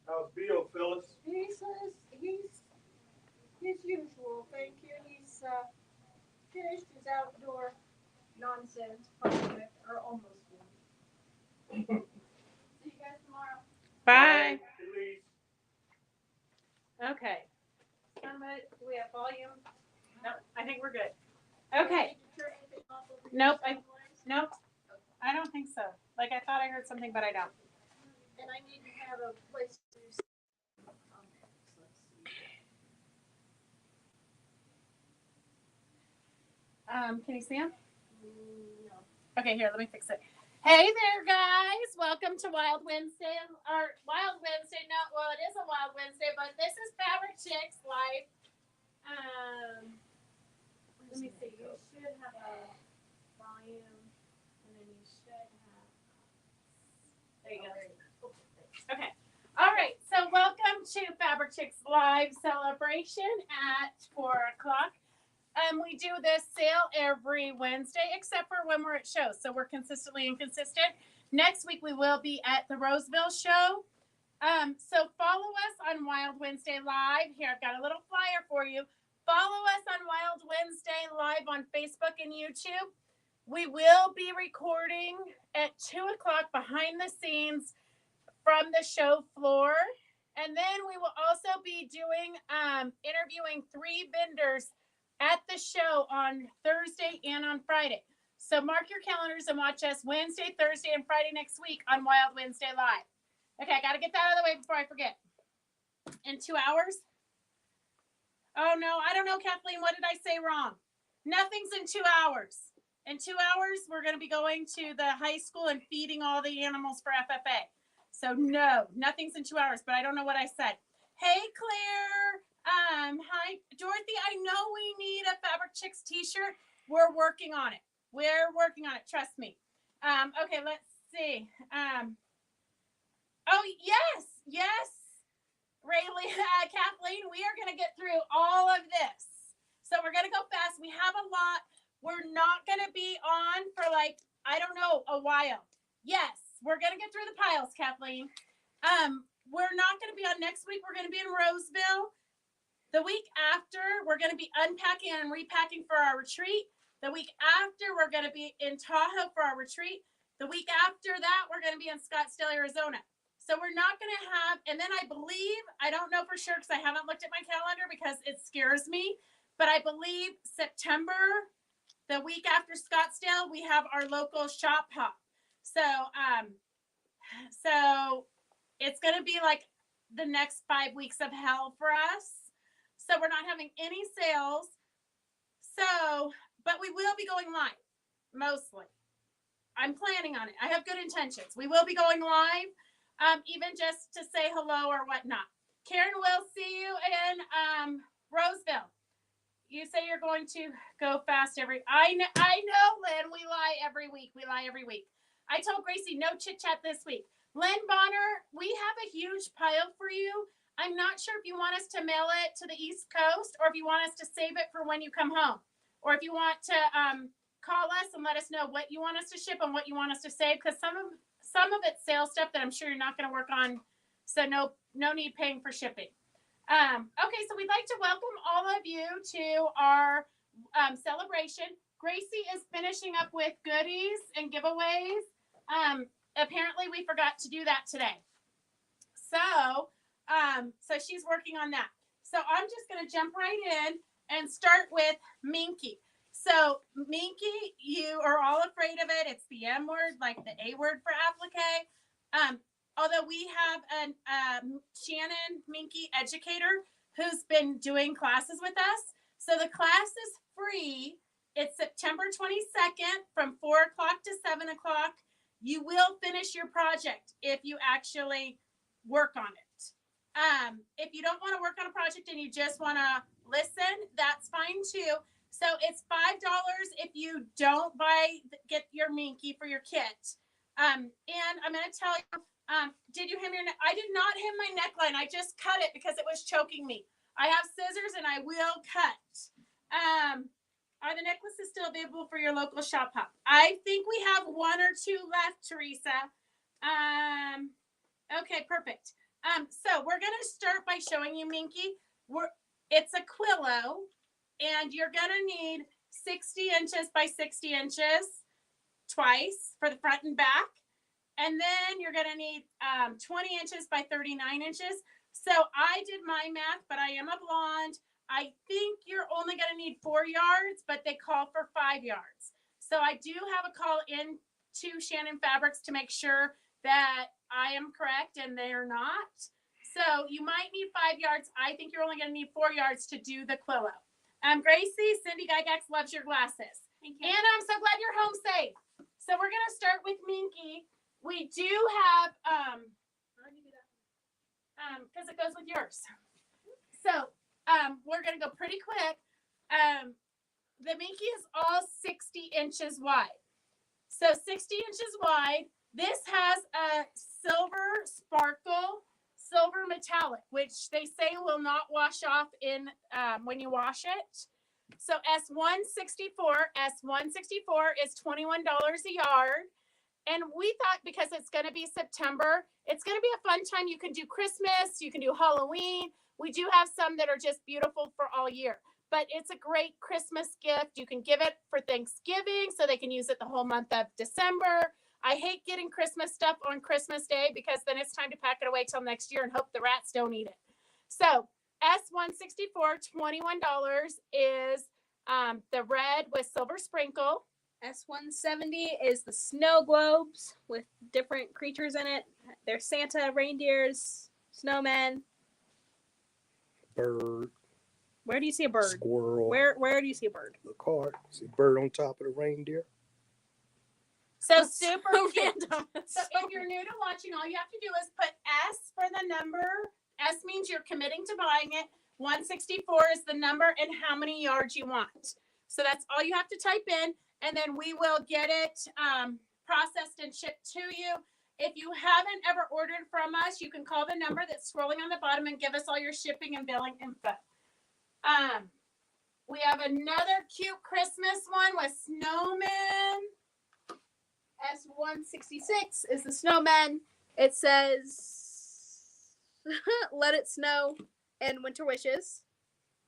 How's Bill, Phyllis? He says he's his usual. Thank you. He's finished his outdoor nonsense project, or almost finished. See you guys tomorrow. Bye, Bye. Elise. Okay. Do we have volume? No, I think we're good. Do I Okay. need to turn anything off over here Nope. someplace? Nope. I don't think so. Like I thought I heard something, but I don't. And I need to have a place to do comments. Let's see. Can you see him? No. Okay, here, let me fix it. Hey there, guys! Welcome to Wild Wednesday, or Wild Wednesday. Not well, it is a Wild Wednesday, but this is Fabric Chicks Live. Let me see. You should have a volume, and then you should have. There you go. Okay. All right. So welcome to Fabric Chicks Live celebration at 4:00. We do this sale every Wednesday, except for when we're at shows. So we're consistently inconsistent. Next week we will be at the Roseville show. So follow us on Wild Wednesday Live. Here, I've got a little flyer for you. Follow us on Wild Wednesday Live on Facebook and YouTube. We will be recording at 2:00 behind the scenes from the show floor. And then we will also be doing interviewing 3 vendors at the show on Thursday and on Friday. So mark your calendars and watch us Wednesday, Thursday, and Friday next week on Wild Wednesday Live. Okay, I got to get that out of the way before I forget. In 2 hours? Oh, no, I don't know, Kathleen. What did I say wrong? Nothing's in 2 hours. In 2 hours, we're going to be going to the high school and feeding all the animals for FFA. So, no, nothing's in 2 hours, but I don't know what I said. Hey, Claire. Hi, Dorothy. I know we need a Fabric Chicks t-shirt. We're working on it. Trust me. Okay, let's see. Oh, yes. Rayleigh, Kathleen, we are going to get through all of this. So we're going to go fast. We have a lot. We're not going to be on for I don't know, a while. Yes, we're going to get through the piles, Kathleen. We're not going to be on next week. We're going to be in Roseville. The week after, we're going to be unpacking and repacking for our retreat. The week after, we're going to be in Tahoe for our retreat. The week after that, we're going to be in Scottsdale, Arizona. So we're not going to have, and then I believe, I don't know for sure because I haven't looked at my calendar because it scares me, but I believe September, the week after Scottsdale, we have our local shop hop. So it's going to be like the next 5 weeks of hell for us. So we're not having any sales. So, but we will be going live, mostly. I'm planning on it. I have good intentions. We will be going live, even just to say hello or whatnot. Karen, we'll see you in Roseville. You say you're going to go fast I know, Lynn. We lie every week. I told Gracie no chit chat this week. Lynn Bonner, we have a huge pile for you. I'm not sure if you want us to mail it to the East Coast or if you want us to save it for when you come home, or if you want to call us and let us know what you want us to ship and what you want us to save, because some of it's sales stuff that I'm sure you're not going to work on, so no need paying for shipping. Okay, so we'd like to welcome all of you to our celebration. Gracie is finishing up with goodies and giveaways. Apparently we forgot to do that today. So she's working on that. So I'm just going to jump right in and start with Minky. So Minky, you are all afraid of it. It's the M word, like the A word for applique. Although we have an Shannon Minky educator who's been doing classes with us. So the class is free. It's September 22nd from 4:00 to 7:00. You will finish your project if you actually work on it. If you don't want to work on a project and you just want to listen, that's fine too. So it's $5 if you don't get your Minky for your kit. And I'm going to tell you, did you hem your neck? I did not hem my neckline. I just cut it because it was choking me. I have scissors and I will cut. Are the necklaces still available for your local shop hop? I think we have 1 or 2 left, Teresa. Okay, perfect. So So we're gonna start by showing you, Minky. It's a quillo, and you're gonna need 60 inches by 60 inches twice for the front and back. And then you're gonna need 20 inches by 39 inches. So I did my math, but I am a blonde. I think you're only gonna need 4 yards, but they call for 5 yards. So I do have a call in to Shannon Fabrics to make sure that I am correct and they're not. So you might need 5 yards. I think you're only going to need 4 yards to do the quillo. Gracie, Cindy Gygax loves your glasses. Thank you. And I'm so glad you're home safe. So we're going to start with Minky. We do have, because it goes with yours. So we're going to go pretty quick. The Minky is all 60 inches wide. So 60 inches wide. This has a silver sparkle, silver metallic, which they say will not wash off in when you wash it. So S164 is $21 a yard. And we thought because it's going to be September, it's going to be a fun time. You can do Christmas, you can do Halloween. We do have some that are just beautiful for all year. But it's a great Christmas gift. You can give it for Thanksgiving so they can use it the whole month of December. I hate getting Christmas stuff on Christmas Day because then it's time to pack it away till next year and hope the rats don't eat it. So S164, $21 is the red with silver sprinkle. S170 is the snow globes with different creatures in it. There's Santa, reindeers, snowmen. Bird. Where do you see a bird? Squirrel. Where do you see a bird? The card. See bird on top of the reindeer. So super so cute. random. So if you're new to watching, all you have to do is put S for the number. S means you're committing to buying it. 164 is the number and how many yards you want. So that's all you have to type in, and then we will get it processed and shipped to you. If you haven't ever ordered from us, you can call the number that's scrolling on the bottom and give us all your shipping and billing info. We have another cute Christmas one with snowmen. S166 is the snowman. It says, let it snow and winter wishes.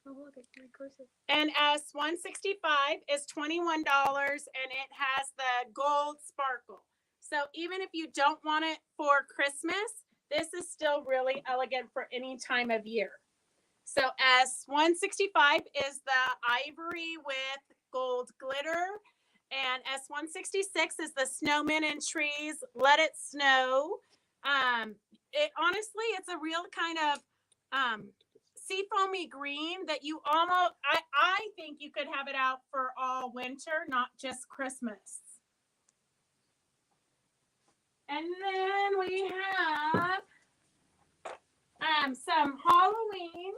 Oh, look, it's my cursive. And S165 is $21 and it has the gold sparkle. So even if you don't want it for Christmas, this is still really elegant for any time of year. So S165 is the ivory with gold glitter. And S166 is the snowmen and trees, let it snow. It's a real kind of seafoamy green that you almost, I think you could have it out for all winter, not just Christmas. And then we have some Halloween.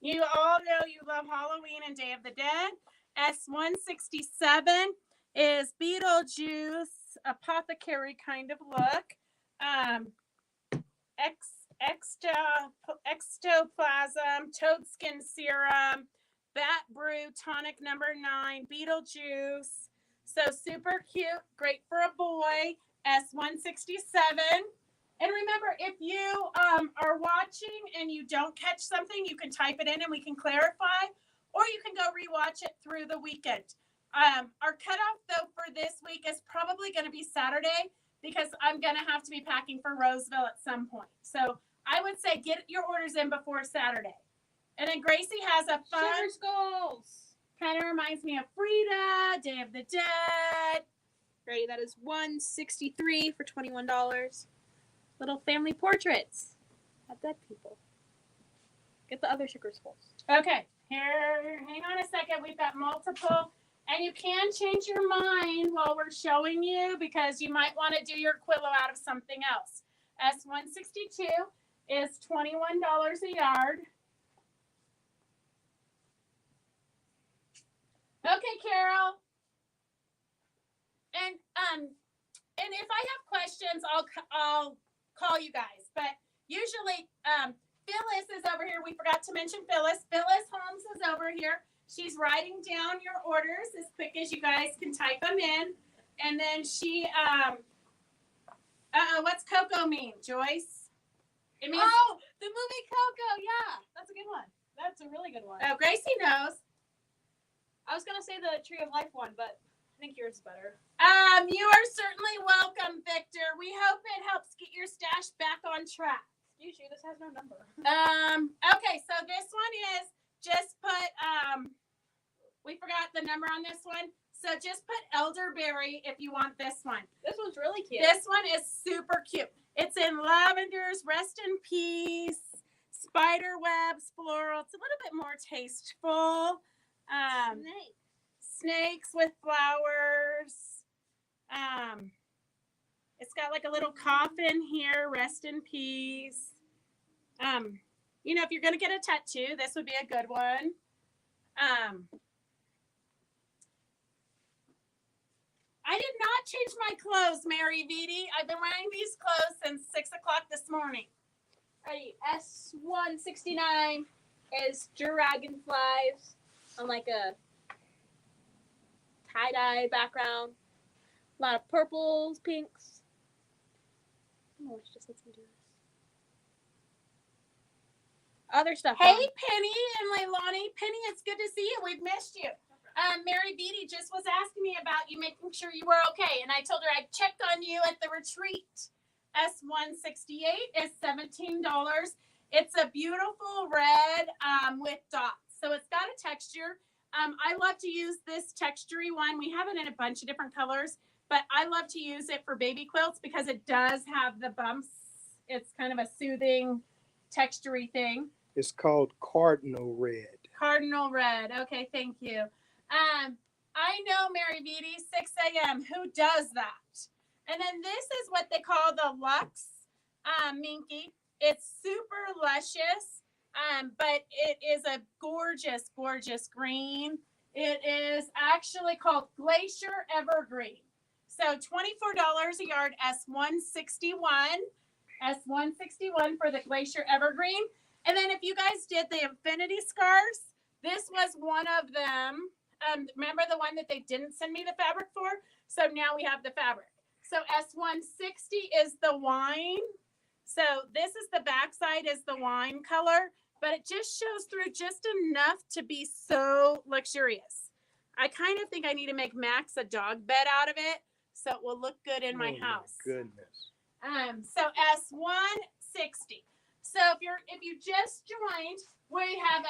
You all know you love Halloween and Day of the Dead. S167 is Beetlejuice, apothecary kind of look. Ectoplasm, toadskin serum, bat brew, tonic number 9, Beetlejuice. So super cute, great for a boy. S167. And remember, if you are watching and you don't catch something, you can type it in and we can clarify, or you can go rewatch it through the weekend. Our cutoff, though, for this week is probably going to be Saturday because I'm going to have to be packing for Roseville at some point. So I would say get your orders in before Saturday. And then Gracie has a fun, Sugar skulls. kind of reminds me of Frida, Day of the Dead. Ready? That is $163 for $21. Little family portraits of dead people. Get the other sugar skulls. Okay, here, hang on a second. We've got multiple, and you can change your mind while we're showing you because you might want to do your quillo out of something else. S162 is $21 a yard. Okay, Carol. And if I have questions, I'll call you guys. But usually, Phyllis is over here. We forgot to mention Phyllis. Phyllis Holmes is over here. She's writing down your orders as quick as you guys can type them in. And then she, what's Coco mean, Joyce? It means Oh, the movie Coco. Yeah, that's a good one. That's a really good one. oh, Gracie knows. I was gonna say the Tree of Life one, but I think yours is better. You are certainly welcome, Victor. We hope it helps get your stash back on track. Excuse you, this has no number. Okay, so this one is just put we forgot the number on this one. So just put elderberry if you want this one. This one's really cute. This one is super cute. It's in lavenders, rest in peace, spider webs, floral. It's a little bit more tasteful. Snake. Snakes with flowers. It's got like a little coffin here, rest in peace. You know, if you're gonna get a tattoo, this would be a good one. I did not change my clothes, Mary Vitti. I've been wearing these clothes since 6 o'clock this morning. Alrighty, S169 is dragonflies on like a tie-dye background. A lot of purples, pinks. Oh, it just lets me do this. Other stuff. Hey, Penny and Leilani. Penny, it's good to see you. We've missed you. Mary Beatty just was asking me about you, making sure you were okay. And I told her I'd check on you at the retreat. S168 is $17. It's a beautiful red with dots. So it's got a texture. I love to use this textury one. We have it in a bunch of different colors, but I love to use it for baby quilts because it does have the bumps. It's kind of a soothing, textury thing. It's called Cardinal Red. Cardinal red. Okay, thank you. I know, Mary Beatty, 6 a.m. Who does that? And then this is what they call the Luxe Minky. It's super luscious, but it is a gorgeous, gorgeous green. It is actually called Glacier Evergreen. So $24 a yard, S161. S161 for the Glacier Evergreen. And then if you guys did the infinity scarves, this was one of them. Remember the one that they didn't send me the fabric for? So now we have the fabric. So S160 is the wine. So this is the backside is the wine color, but it just shows through just enough to be so luxurious. I kind of think I need to make Max a dog bed out of it so it will look good in my house. My goodness. So S160. So if you just joined, we have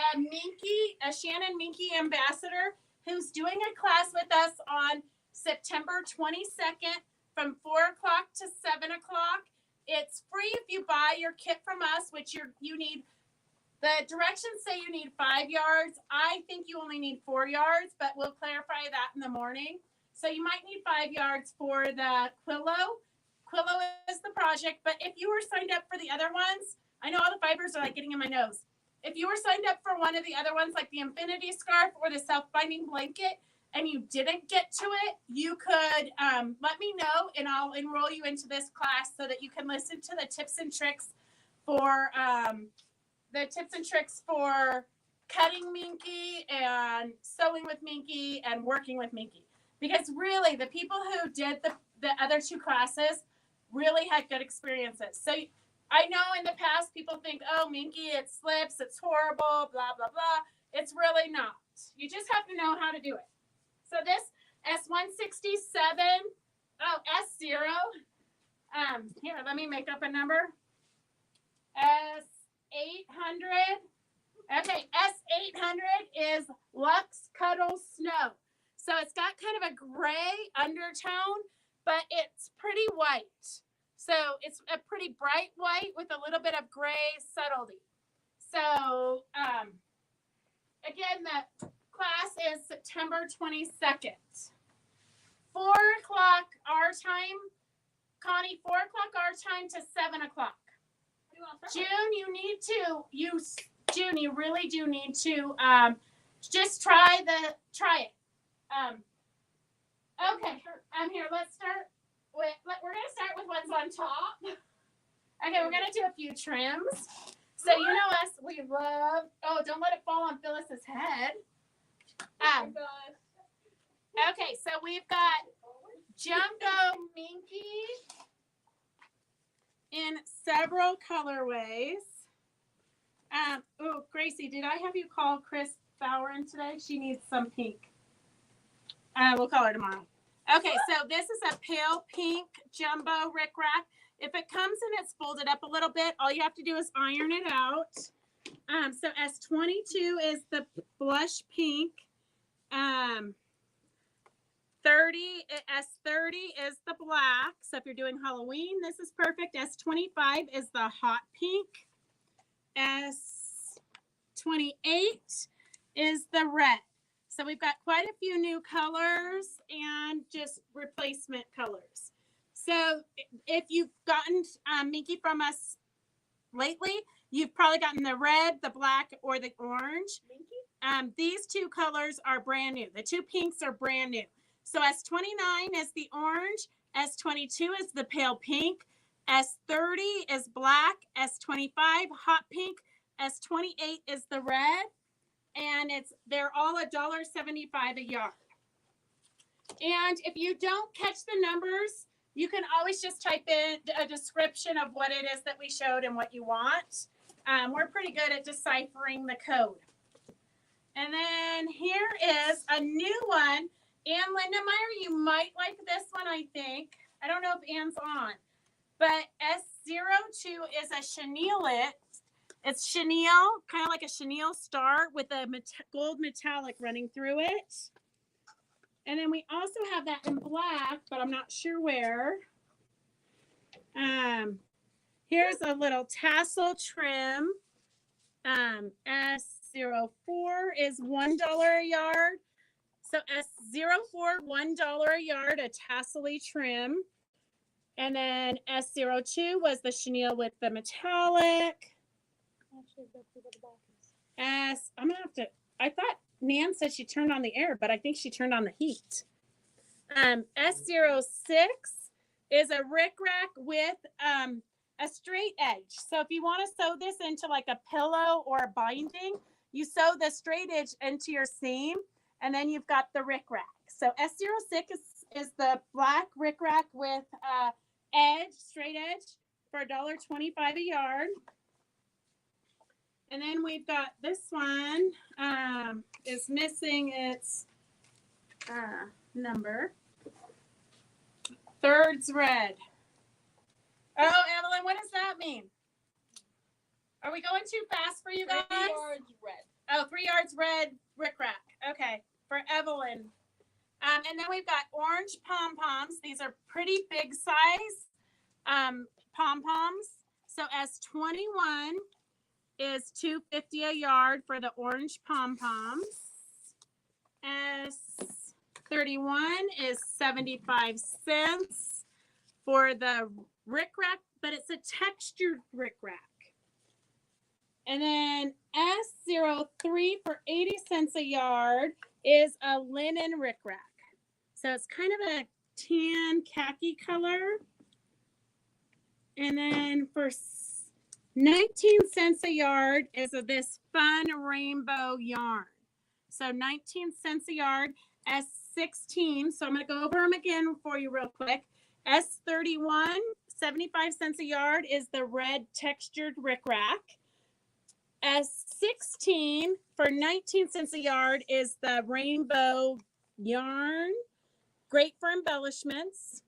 a Shannon Minky ambassador who's doing a class with us on September 22nd from 4 o'clock to 7 o'clock. It's free if you buy your kit from us, which you need. The directions say you need 5 yards. I think you only need 4 yards, but we'll clarify that in the morning. So you might need 5 yards for the Quillo. Quillo is the project, but if you were signed up for the other ones, I know all the fibers are like getting in my nose. If you were signed up for one of the other ones, like the infinity scarf or the self-binding blanket, and you didn't get to it, you could let me know, and I'll enroll you into this class so that you can listen to the tips and tricks for cutting Minky and sewing with Minky and working with Minky. Because really, the people who did the other 2 classes really had good experiences. So I know in the past people think, oh, Minky, it slips, it's horrible, blah, blah, blah. It's really not. You just have to know how to do it. So this S167, S0. Here, let me make up a number. S800. Okay, S800 is Luxe Cuddle Snow. So it's got kind of a gray undertone, but it's pretty white. So it's a pretty bright white with a little bit of gray subtlety. So again, the class is September 22nd. 4 o'clock our time. Connie, 4 o'clock our time to 7 o'clock. June, you really do need to just try it. Okay, here, let's start with, we're going to start with what's on top. Okay, we're going to do a few trims. So you know us, we love, don't let it fall on Phyllis's head. Okay, so we've got Jumbo Minky. in several colorways. Oh, Gracie, did I have you call Chris Bowen today? She needs some pink. We'll call her tomorrow. Okay, so this is a pale pink jumbo Rickrack. If it comes and it's folded up a little bit, all you have to do is iron it out. So S22 is the blush pink. S30 is the black. So if you're doing Halloween, this is perfect. S25 is the hot pink. S28 is the red. So we've got quite a few new colors and just replacement colors. So if you've gotten Minky from us lately, you've probably gotten the red, the black, or the orange. These two colors are brand new. The two pinks are brand new. So S29 is the orange, S22 is the pale pink, S30 is black, S25 hot pink, S28 is the red, and they're all $1.75 a yard. And if you don't catch the numbers, you can always just type in a description of what it is that we showed and what you want. We're pretty good at deciphering the code. And then here is a new one. Ann Linda Meyer, you might like this one, I think. I don't know if Ann's on. But S02 is a chenille. It's chenille, kind of like a chenille star with a gold metallic running through it. And then we also have that in black, but I'm not sure where. Here's a little tassel trim. S04 is $1 a yard. So S04, $1 a yard, a tassel-y trim. And then S02 was the chenille with the metallic. I'm gonna have to. I thought Nan said she turned on the air, but I think she turned on the heat. S06 is a Rickrack with a straight edge. So if you want to sew this into like a pillow or a binding, you sew the straight edge into your seam, and then you've got the Rickrack. So S06 is the black Rickrack with straight edge for $1.25 a yard. And then we've got this one is missing its number. Thirds red. Oh, Evelyn, what does that mean? Are we going too fast for you guys? 3 yards red. Oh, 3 yards red Rickrack. Okay, for Evelyn. And then we've got orange Pom Poms. These are pretty big size Pom Poms. So S21 is $2.50 a yard for the orange Pom Poms. S31 is 75 cents for the Rickrack, but it's a textured Rickrack. And then S03 for 80 cents a yard is a linen Rickrack. So it's kind of a tan khaki color. And then for 19 cents a yard is this fun rainbow yarn. So 19 cents a yard. S16, so I'm going to go over them again for you real quick. S31, 75 cents a yard is the red textured Rickrack. S16 for 19 cents a yard is the rainbow yarn. Great for embellishments.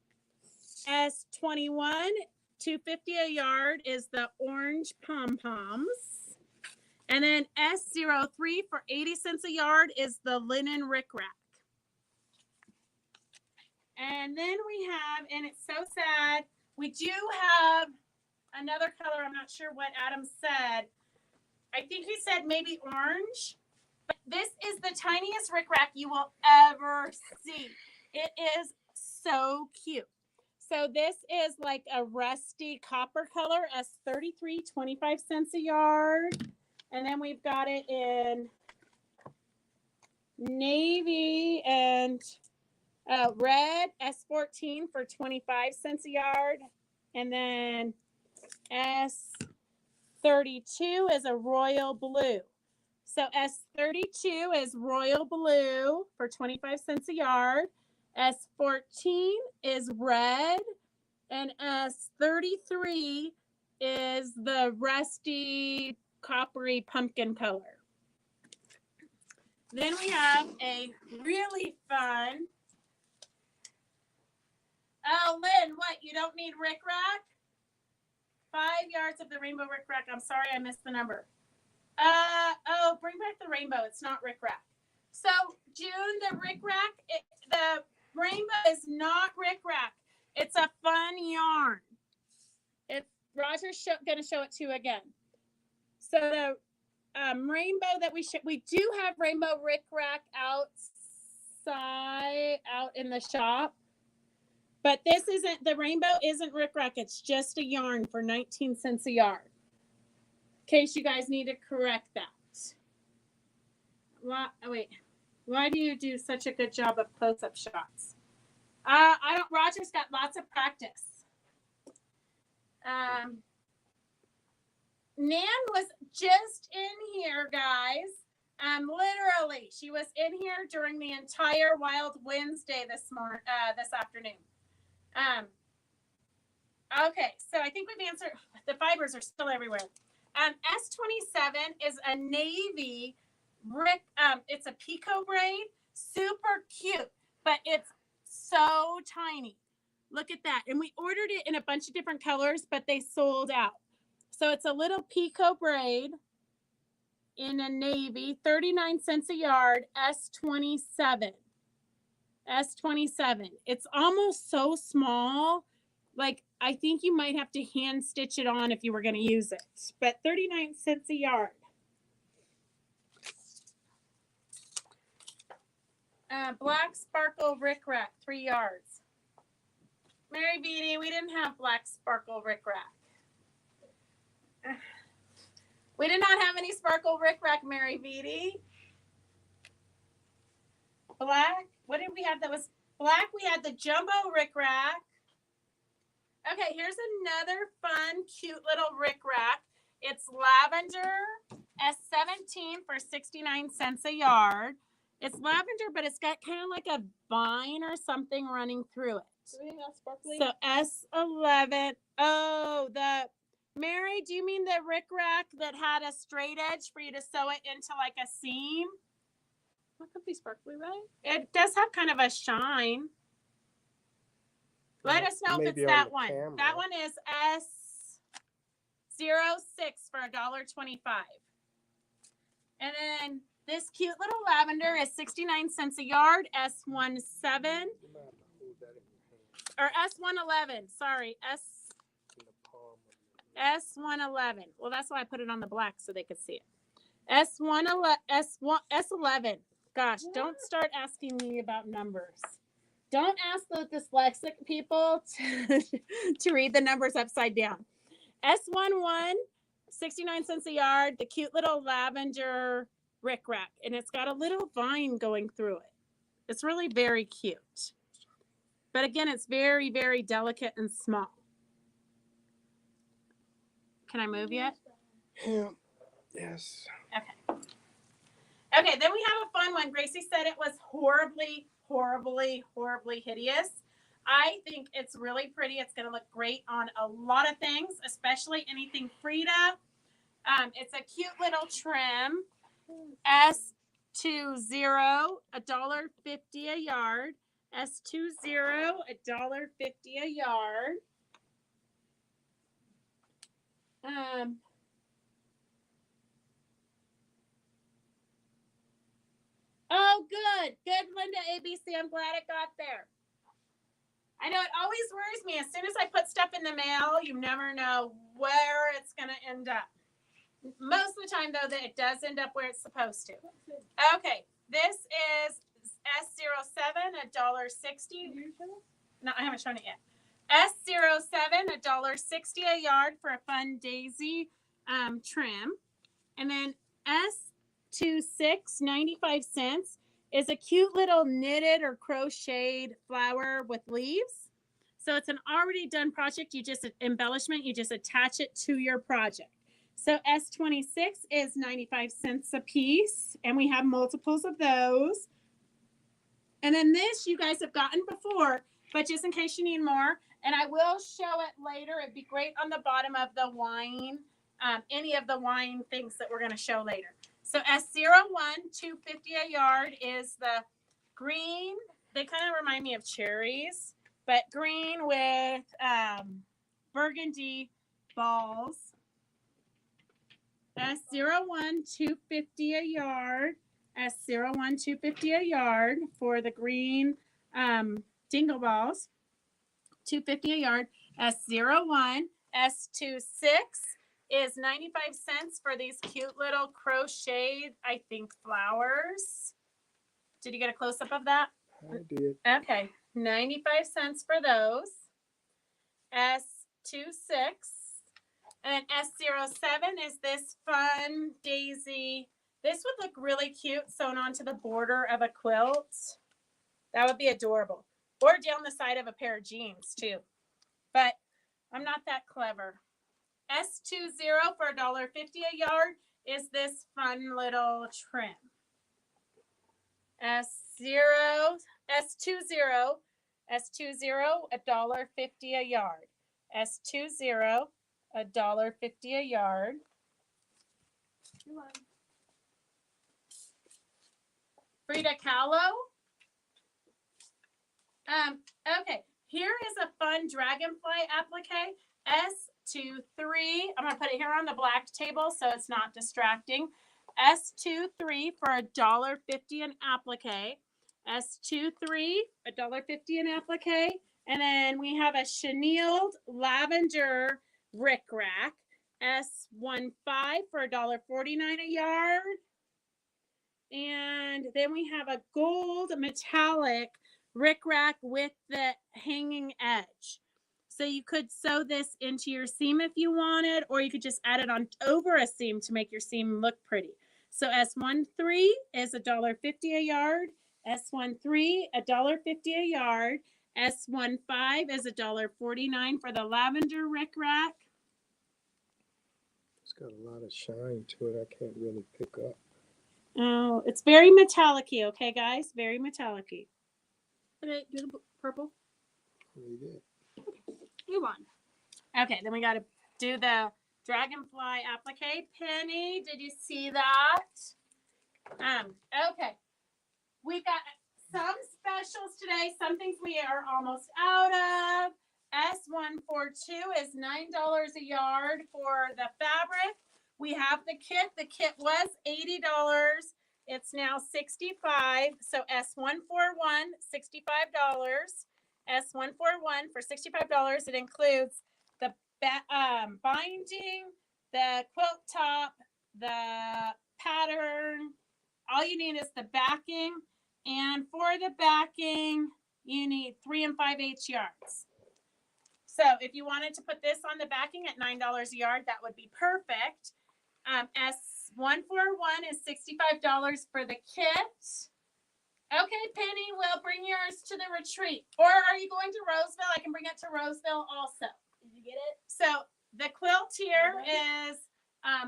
S21, $2.50 a yard is the orange Pom Poms. And then S03 for 80 cents a yard is the linen Rickrack. And then we have, and it's so sad, we do have another color. I'm not sure what Adam said. I think he said maybe orange. But this is the tiniest Rickrack you will ever see. It is so cute. So this is like a rusty copper color, S33, 25 cents a yard. And then we've got it in navy and red, S14 for 25 cents a yard. And then S32 is a royal blue. So S32 is royal blue for 25 cents a yard. S14 is red. And S33 is the rusty coppery pumpkin color. Then we have a really fun. Oh, Lynn, what? You don't need Rickrack? 5 yards of the rainbow Rickrack. I'm sorry, I missed the number. Oh, bring back the rainbow. It's not Rickrack. So, June, the Rickrack, the rainbow is not Rickrack. It's a fun yarn. Roger's going to show it to you again. So the rainbow that we do have rainbow Rickrack outside, out in the shop. But this isn't, the rainbow isn't Rickrack. It's just a yarn for 19 cents a yard. In case you guys need to correct that. Why do you do such a good job of close-up shots? Roger's got lots of practice. Nan was just in here, guys. Literally, she was in here during the entire Wild Wednesday this afternoon. Okay, so I think we've answered. The fibers are still everywhere. S27 is a navy brick. It's a picot braid, super cute, but it's so tiny. Look at that. And we ordered it in a bunch of different colors, but they sold out. So it's a little picot braid in a navy, 39 cents a yard, S27. S27. It's almost so small. Like, I think you might have to hand stitch it on if you were going to use it. But 39 cents a yard. Black sparkle Rickrack, 3 yards. Mary Beatty, we didn't have black sparkle Rickrack. We did not have any sparkle Rickrack, Mary Beatty. Black, what did we have that was black? We had the jumbo Rickrack. Okay, here's another fun, cute little Rickrack. It's lavender, S17 for 69 cents a yard. It's lavender, but it's got kind of like a vine or something running through it. Do we think that's sparkly? So S11. Oh, Mary, do you mean the Rickrack that had a straight edge for you to sew it into like a seam? That could be sparkly, right? It does have kind of a shine. Let us know if Maybe it's on that the one. camera. That one is S06 for $1.25. And then this cute little lavender is 69 cents a yard, S17. Or S111, sorry, S111. Well, that's why I put it on the black so they could see it. S11. Gosh, don't start asking me about numbers. Don't ask the dyslexic people to read the numbers upside down. S11, 69 cents a yard, the cute little lavender Rickrack. And it's got a little vine going through it. It's really very cute. But again, it's very, very delicate and small. Can I move yet? Yeah. Yes. Okay. Okay, then we have a fun one. Gracie said it was horribly, horribly, horribly hideous. I think it's really pretty. It's going to look great on a lot of things, especially anything Frida. It's a cute little trim. S20, $1.50 a yard. S20, $1.50 a yard. Oh, good. Good, Linda ABC. I'm glad it got there. I know it always worries me. As soon as I put stuff in the mail, you never know where it's going to end up. Most of the time, though, that it does end up where it's supposed to. Okay. This is S07, $1.60. No, I haven't shown it yet. S07, $1.60 a yard for a fun daisy trim. And then S26, 95 cents is a cute little knitted or crocheted flower with leaves. So it's an already done project. You just embellishment. You just attach it to your project. So S26 is 95 cents a piece. And we have multiples of those. And then this you guys have gotten before, but just in case you need more, And I will show it later. It'd be great on the bottom of the wine, any of the wine things that we're going to show later. So S01, $2.50 a yard is the green. They kind of remind me of cherries, but green with burgundy balls. S01, $2.50 a yard. S01, $2.50 a yard for the green dingle balls. $2.50 a yard. S01, S26 is 95 cents for these cute little crocheted, I think, flowers. Did you get a close-up of that? I did. Okay, 95 cents for those. S26. And S07 is this fun daisy. This would look really cute sewn onto the border of a quilt. That would be adorable. Or down the side of a pair of jeans, too. But I'm not that clever. S20 for $1.50 a yard is this fun little trim. S20, $1.50 a yard. S20, $1.50 a yard. Frida Kahlo. Okay, here is a fun Dragonfly Applique. S23. I'm going to put it here on the black table so it's not distracting. S23 for $1.50 an applique. S23, $1.50 an applique. And then we have a chenilled lavender Rickrack. S15 for $1.49 a yard. And then we have a gold metallic Rickrack with the hanging edge. So you could sew this into your seam if you wanted, or you could just add it on over a seam to make your seam look pretty. So S13 is $1.50 a yard. S13, $1.50 a yard. S15 is $1.49 for the lavender Rickrack. It's got a lot of shine to it. I can't really pick up. Oh, it's very metallic-y, okay, guys? Very metallic-y. Okay, do the purple. Really good. Move on. Okay, then we got to do the Dragonfly Applique. Penny, did you see that? Okay. We've got some specials today. Some things we are almost out of. S142 is $9 a yard for the fabric. We have the kit. The kit was $80. It's now $65. So S141, $65. S141 for $65. It includes the binding, the quilt top, the pattern. All you need is the backing. And for the backing, you need 3 5/8 yards. So if you wanted to put this on the backing at $9 a yard, that would be perfect. S141 is $65 for the kit. Okay, Penny, we'll bring yours to the retreat. Or are you going to Roseville? I can bring it to Roseville also. Did you get it? So the quilt here is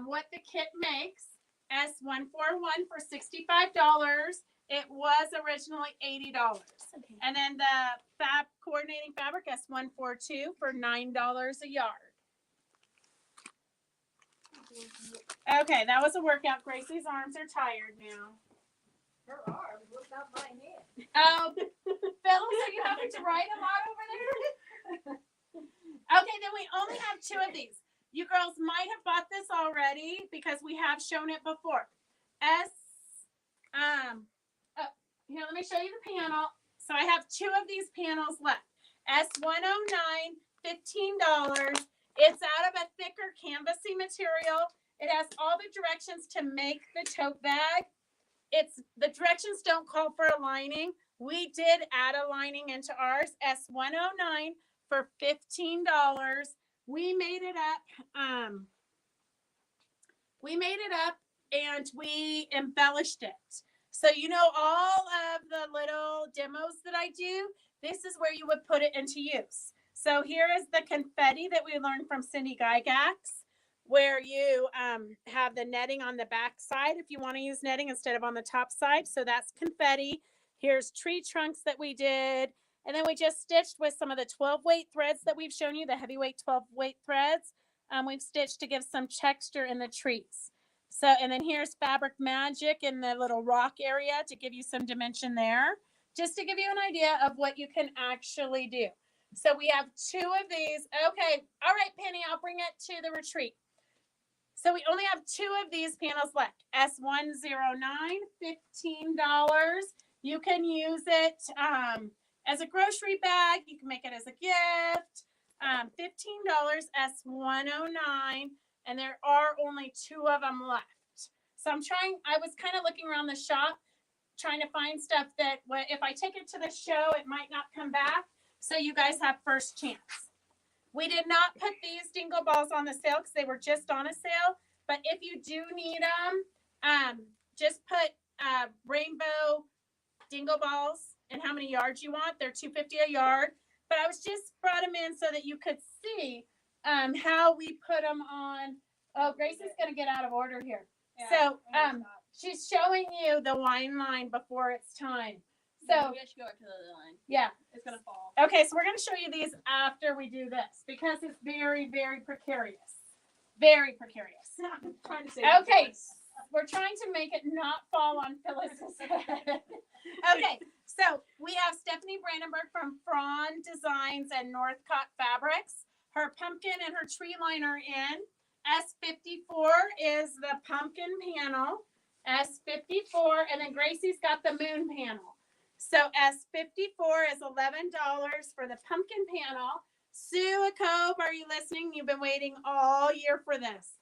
what the kit makes. S141 for $65. It was originally $80. Okay. And then the coordinating fabric S142 for $9 a yard. Okay, that was a workout. Gracie's arms are tired now. Her arms, what about my hand? Oh, Phyllis, are you having to write a lot over there? Okay, then we only have 2 of these. You girls might have bought this already because we have shown it before. Here, let me show you the panel. So I have 2 of these panels left. S109, $15. It's out of a thicker canvasy material. It has all the directions to make the tote bag. The directions don't call for a lining. We did add a lining into ours. S109 for $15. We made it up. And we embellished it. So you know all of the little demos that I do, this is where you would put it into use. So here is the confetti that we learned from Cindy Gygax, where you have the netting on the back side if you want to use netting instead of on the top side. So that's confetti. Here's tree trunks that we did. And then we just stitched with some of the 12 weight threads that we've shown you, the heavyweight 12 weight threads. We've stitched to give some texture in the trees. So, and then here's Fabric Magic in the little rock area to give you some dimension there, just to give you an idea of what you can actually do. So we have 2 of these. Okay. All right, Penny, I'll bring it to the retreat. So we only have 2 of these panels left. S109, $15. You can use it as a grocery bag. You can make it as a gift. $15, S109. And there are only 2 of them left. So I was kind of looking around the shop, trying to find stuff that if I take it to the show, it might not come back. So you guys have first chance. We did not put these dingle balls on the sale because they were just on a sale. But if you do need them, just put rainbow dingle balls and how many yards you want. They're $2.50 a yard. But I was just brought them in so that you could see how we put them on. Oh, Grace is going to get out of order here. Yeah, so she's showing you the wine line before it's time. So we should go to the other line. Yeah. It's going to fall. Okay, so we're going to show you these after we do this because it's very, very precarious. Very precarious. I'm trying to say okay, we're trying to make it not fall on Phyllis's head. Okay, so we have Stephanie Brandenburg from Frawn Designs and Northcott Fabrics. Her pumpkin and her tree line are in. S54 is the pumpkin panel. S54, and then Gracie's got the moon panel. So S54 is $11 for the pumpkin panel. Sue Acobe, are you listening? You've been waiting all year for this.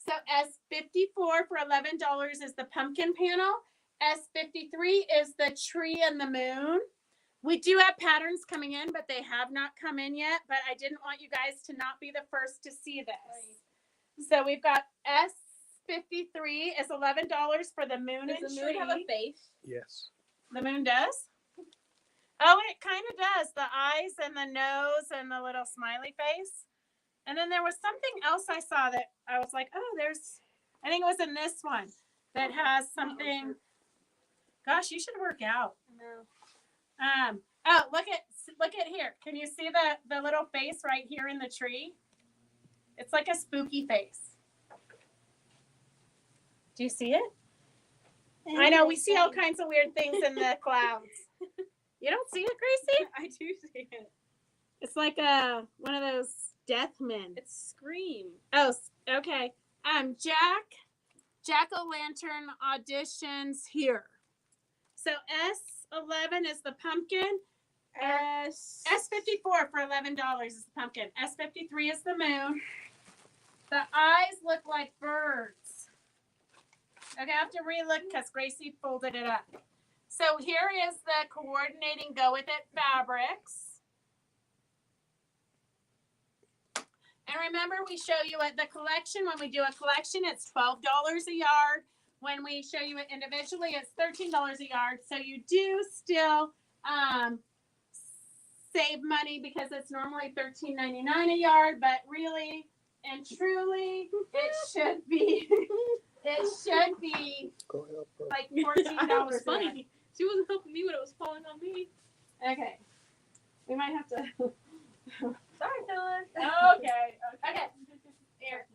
So S54 for $11 is the pumpkin panel. S53 is the tree and the moon. We do have patterns coming in, but they have not come in yet. But I didn't want you guys to not be the first to see this. Right. So we've got S53 is $11 for the moon and tree. Does the moon have a face? Yes. The moon does? Oh, it kind of does. The eyes and the nose and the little smiley face. And then there was something else I saw that I was like, oh, I think it was in this one that has something. Gosh, you should work out. No. Oh, look at here. Can you see the little face right here in the tree? It's like a spooky face. Do you see it? I know we see all kinds of weird things in the clouds. You don't see it, Gracie? I do see it. It's like one of those death men. It's Scream. Oh, okay. Jack-o'-lantern auditions here. So S11 is the pumpkin. S54 for $11 is the pumpkin. S53 is the moon. The eyes look like birds. Okay, I have to relook because Gracie folded it up. So here is the coordinating Go With It fabrics. And remember, we show you at the collection. When we do a collection, it's $12 a yard. When we show you it individually, it's $13 a yard. So you do still save money because it's normally $13.99 a yard. But really and truly, it should be Go help her. like $14. It's funny. She wasn't helping me when it was falling on me. Okay. We might have to. Sorry, Phyllis. Okay. Here.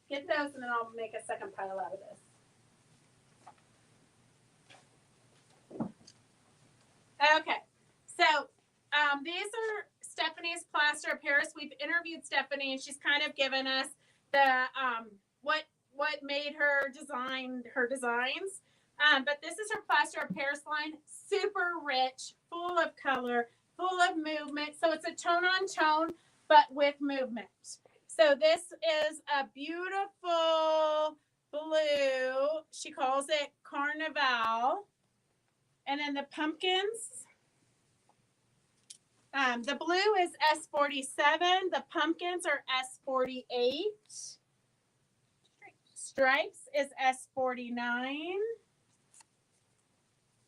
Get those and then I'll make a second pile out of this. Okay. So these are Stephanie's plaster of Paris. We've interviewed Stephanie and she's kind of given us the what made her design her designs. But this is her plaster of Paris line, super rich, full of color, full of movement. So it's a tone on tone, but with movement. So this is a beautiful blue. She calls it Carnival. And then the pumpkins. The blue is S47. The pumpkins are S48. Stripes is S49.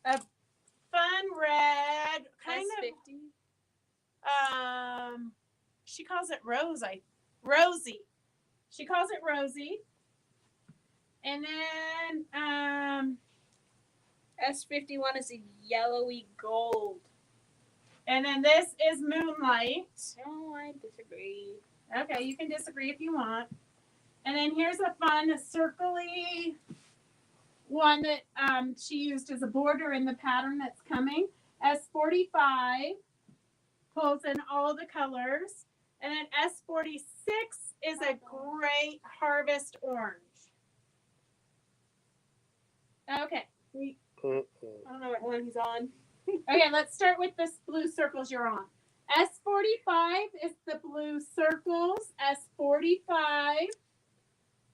A fun red, kind S50. of. She calls it Rosie. She calls it Rosie. And then S51 is a yellowy gold. And then this is Moonlight. No, I disagree. Okay, you can disagree if you want. And then here's a fun circly one that she used as a border in the pattern that's coming. S45 pulls in all the colors. And then S46 is a great harvest orange. Okay. I don't know what one he's on. Okay, let's start with this blue circles you're on. S45 is the blue circles. S45.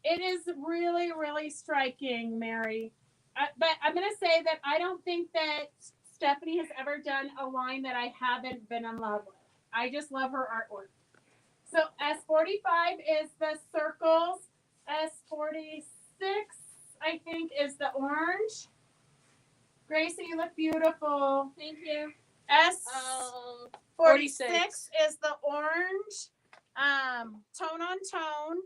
It is really, really striking, Mary. But I'm going to say that I don't think that Stephanie has ever done a line that I haven't been in love with. I just love her artwork. So S45 is the circles. S46, I think, is the orange. Gracie, you look beautiful. Thank you. S46 is the orange, tone on tone.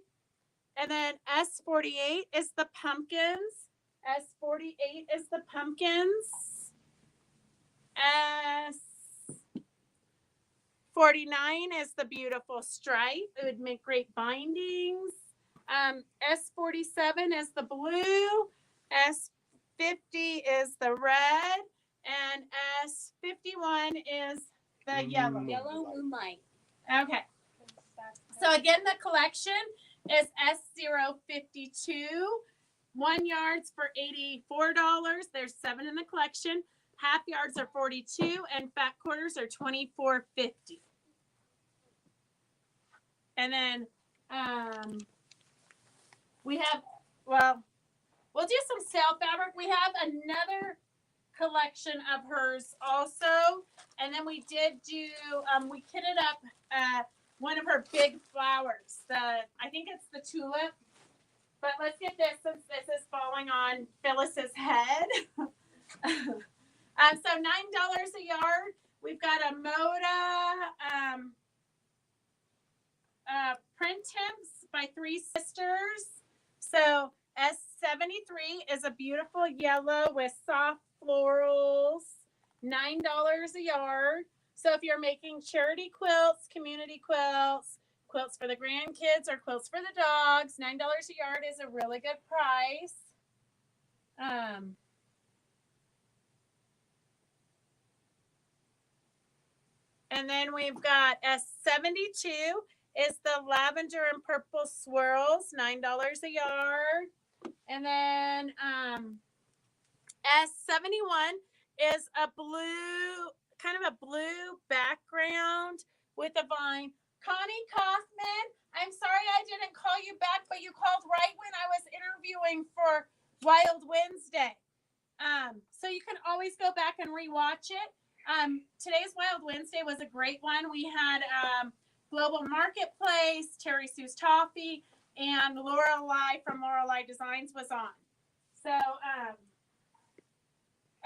And then S48 is the pumpkins. S48 is the pumpkins. S49 is the beautiful stripe. It would make great bindings. S47 is the blue. S50 is the red. And S51 is the yellow. Yellow Moonlight. Okay. So again, the collection is S052. 1 yards for $84. There's 7 in the collection. Half yards are $42, and fat quarters are $24.50. And then we have, well, we'll do some sale fabric. We have another collection of hers also, and then we did do we kitted up one of her big flowers. I think it's the tulip, but let's get this since this is falling on Phyllis's head. So $9 a yard. We've got a Moda print temps by Three Sisters. So S73 is a beautiful yellow with soft florals, $9 a yard. So if you're making charity quilts, community quilts, quilts for the grandkids, or quilts for the dogs, $9 a yard is a really good price. And then we've got S72 is the lavender and purple swirls, $9 a yard. And then S71 is a blue, kind of a blue background with a vine. Connie Kaufman, I'm sorry I didn't call you back, but you called right when I was interviewing for Wild Wednesday. So you can always go back and rewatch it. Today's Wild Wednesday was a great one. We had Global Marketplace, Terry Sue's Toffee, and Lorelei from Lorelei Designs was on. So,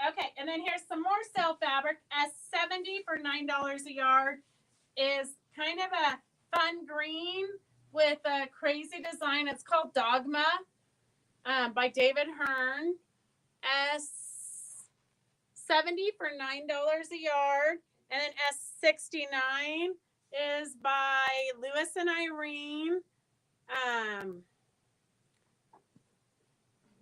okay, and then here's some more sale fabric. S70 for $9 a yard is kind of a fun green with a crazy design. It's called Dogma by David Hearn. S70 for $9 a yard. And then S69 is by Lewis and Irene.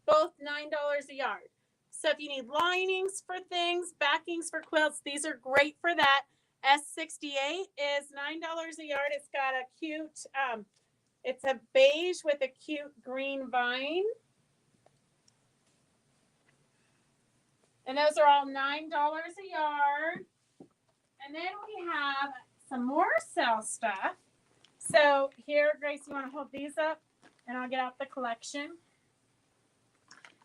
Both $9 a yard. So if you need linings for things, backings for quilts, these are great for that. S68 is $9 a yard. It's got a cute, it's a beige with a cute green vine. And those are all $9 a yard. And then we have some more sale stuff. So here, Grace, you want to hold these up and I'll get out the collection.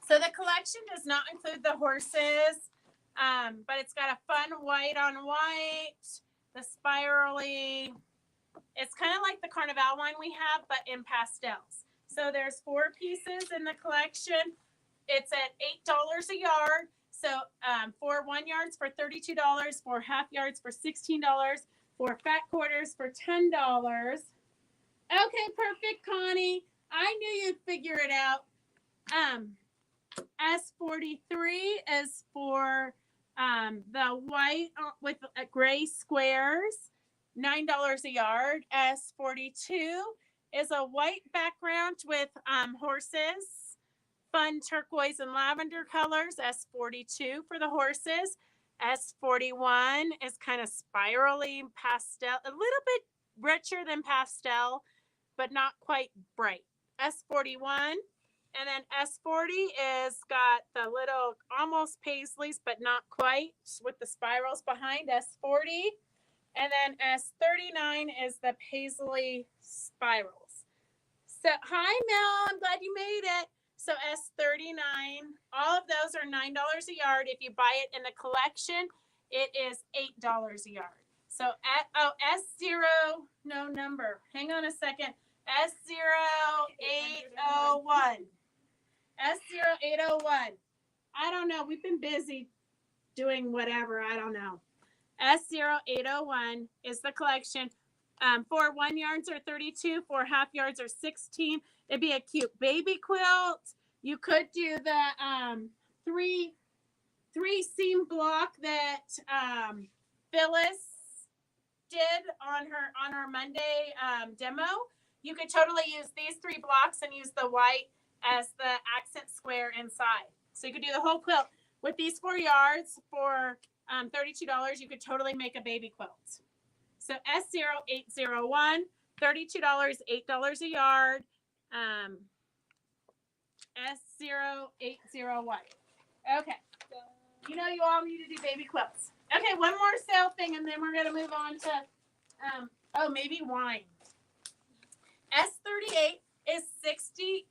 So the collection does not include the horses, but it's got a fun white on white, the spirally. It's kind of like the Carnival line we have, but in pastels. So there's 4 pieces in the collection. It's at $8 a yard. So 4 1 yards for $32, 4 half yards for $16, 4 fat quarters for $10. Okay, perfect, Connie. I knew you'd figure it out. S43 is for the white with gray squares, $9 a yard. S42 is a white background with horses, fun turquoise and lavender colors. S42 for the horses. S41 is kind of spirally pastel, a little bit richer than pastel, but not quite bright. S41. And then S40 is got the little almost paisleys, but not quite, with the spirals behind. S40. And then S39 is the paisley spirals. So, hi, Mel. I'm glad you made it. So, S39, all of those are $9 a yard. If you buy it in the collection, it is $8 a yard. So, S0, no number. Hang on a second. S0801. S0801. I don't know. We've been busy doing whatever. I don't know. S0801 is the collection. 4 1 yards are 32. 4 half yards are 16. It'd be a cute baby quilt. You could do the three seam block that Phyllis did on her Monday demo. You could totally use these 3 blocks and use the white as the accent square inside. So you could do the whole quilt with these 4 yards for $32. You could totally make a baby quilt. So S0801, $32, $8 a yard. S0801. Okay. You know you all need to do baby quilts. Okay, one more sale thing, and then we're going to move on to, maybe wine. S38 is $68.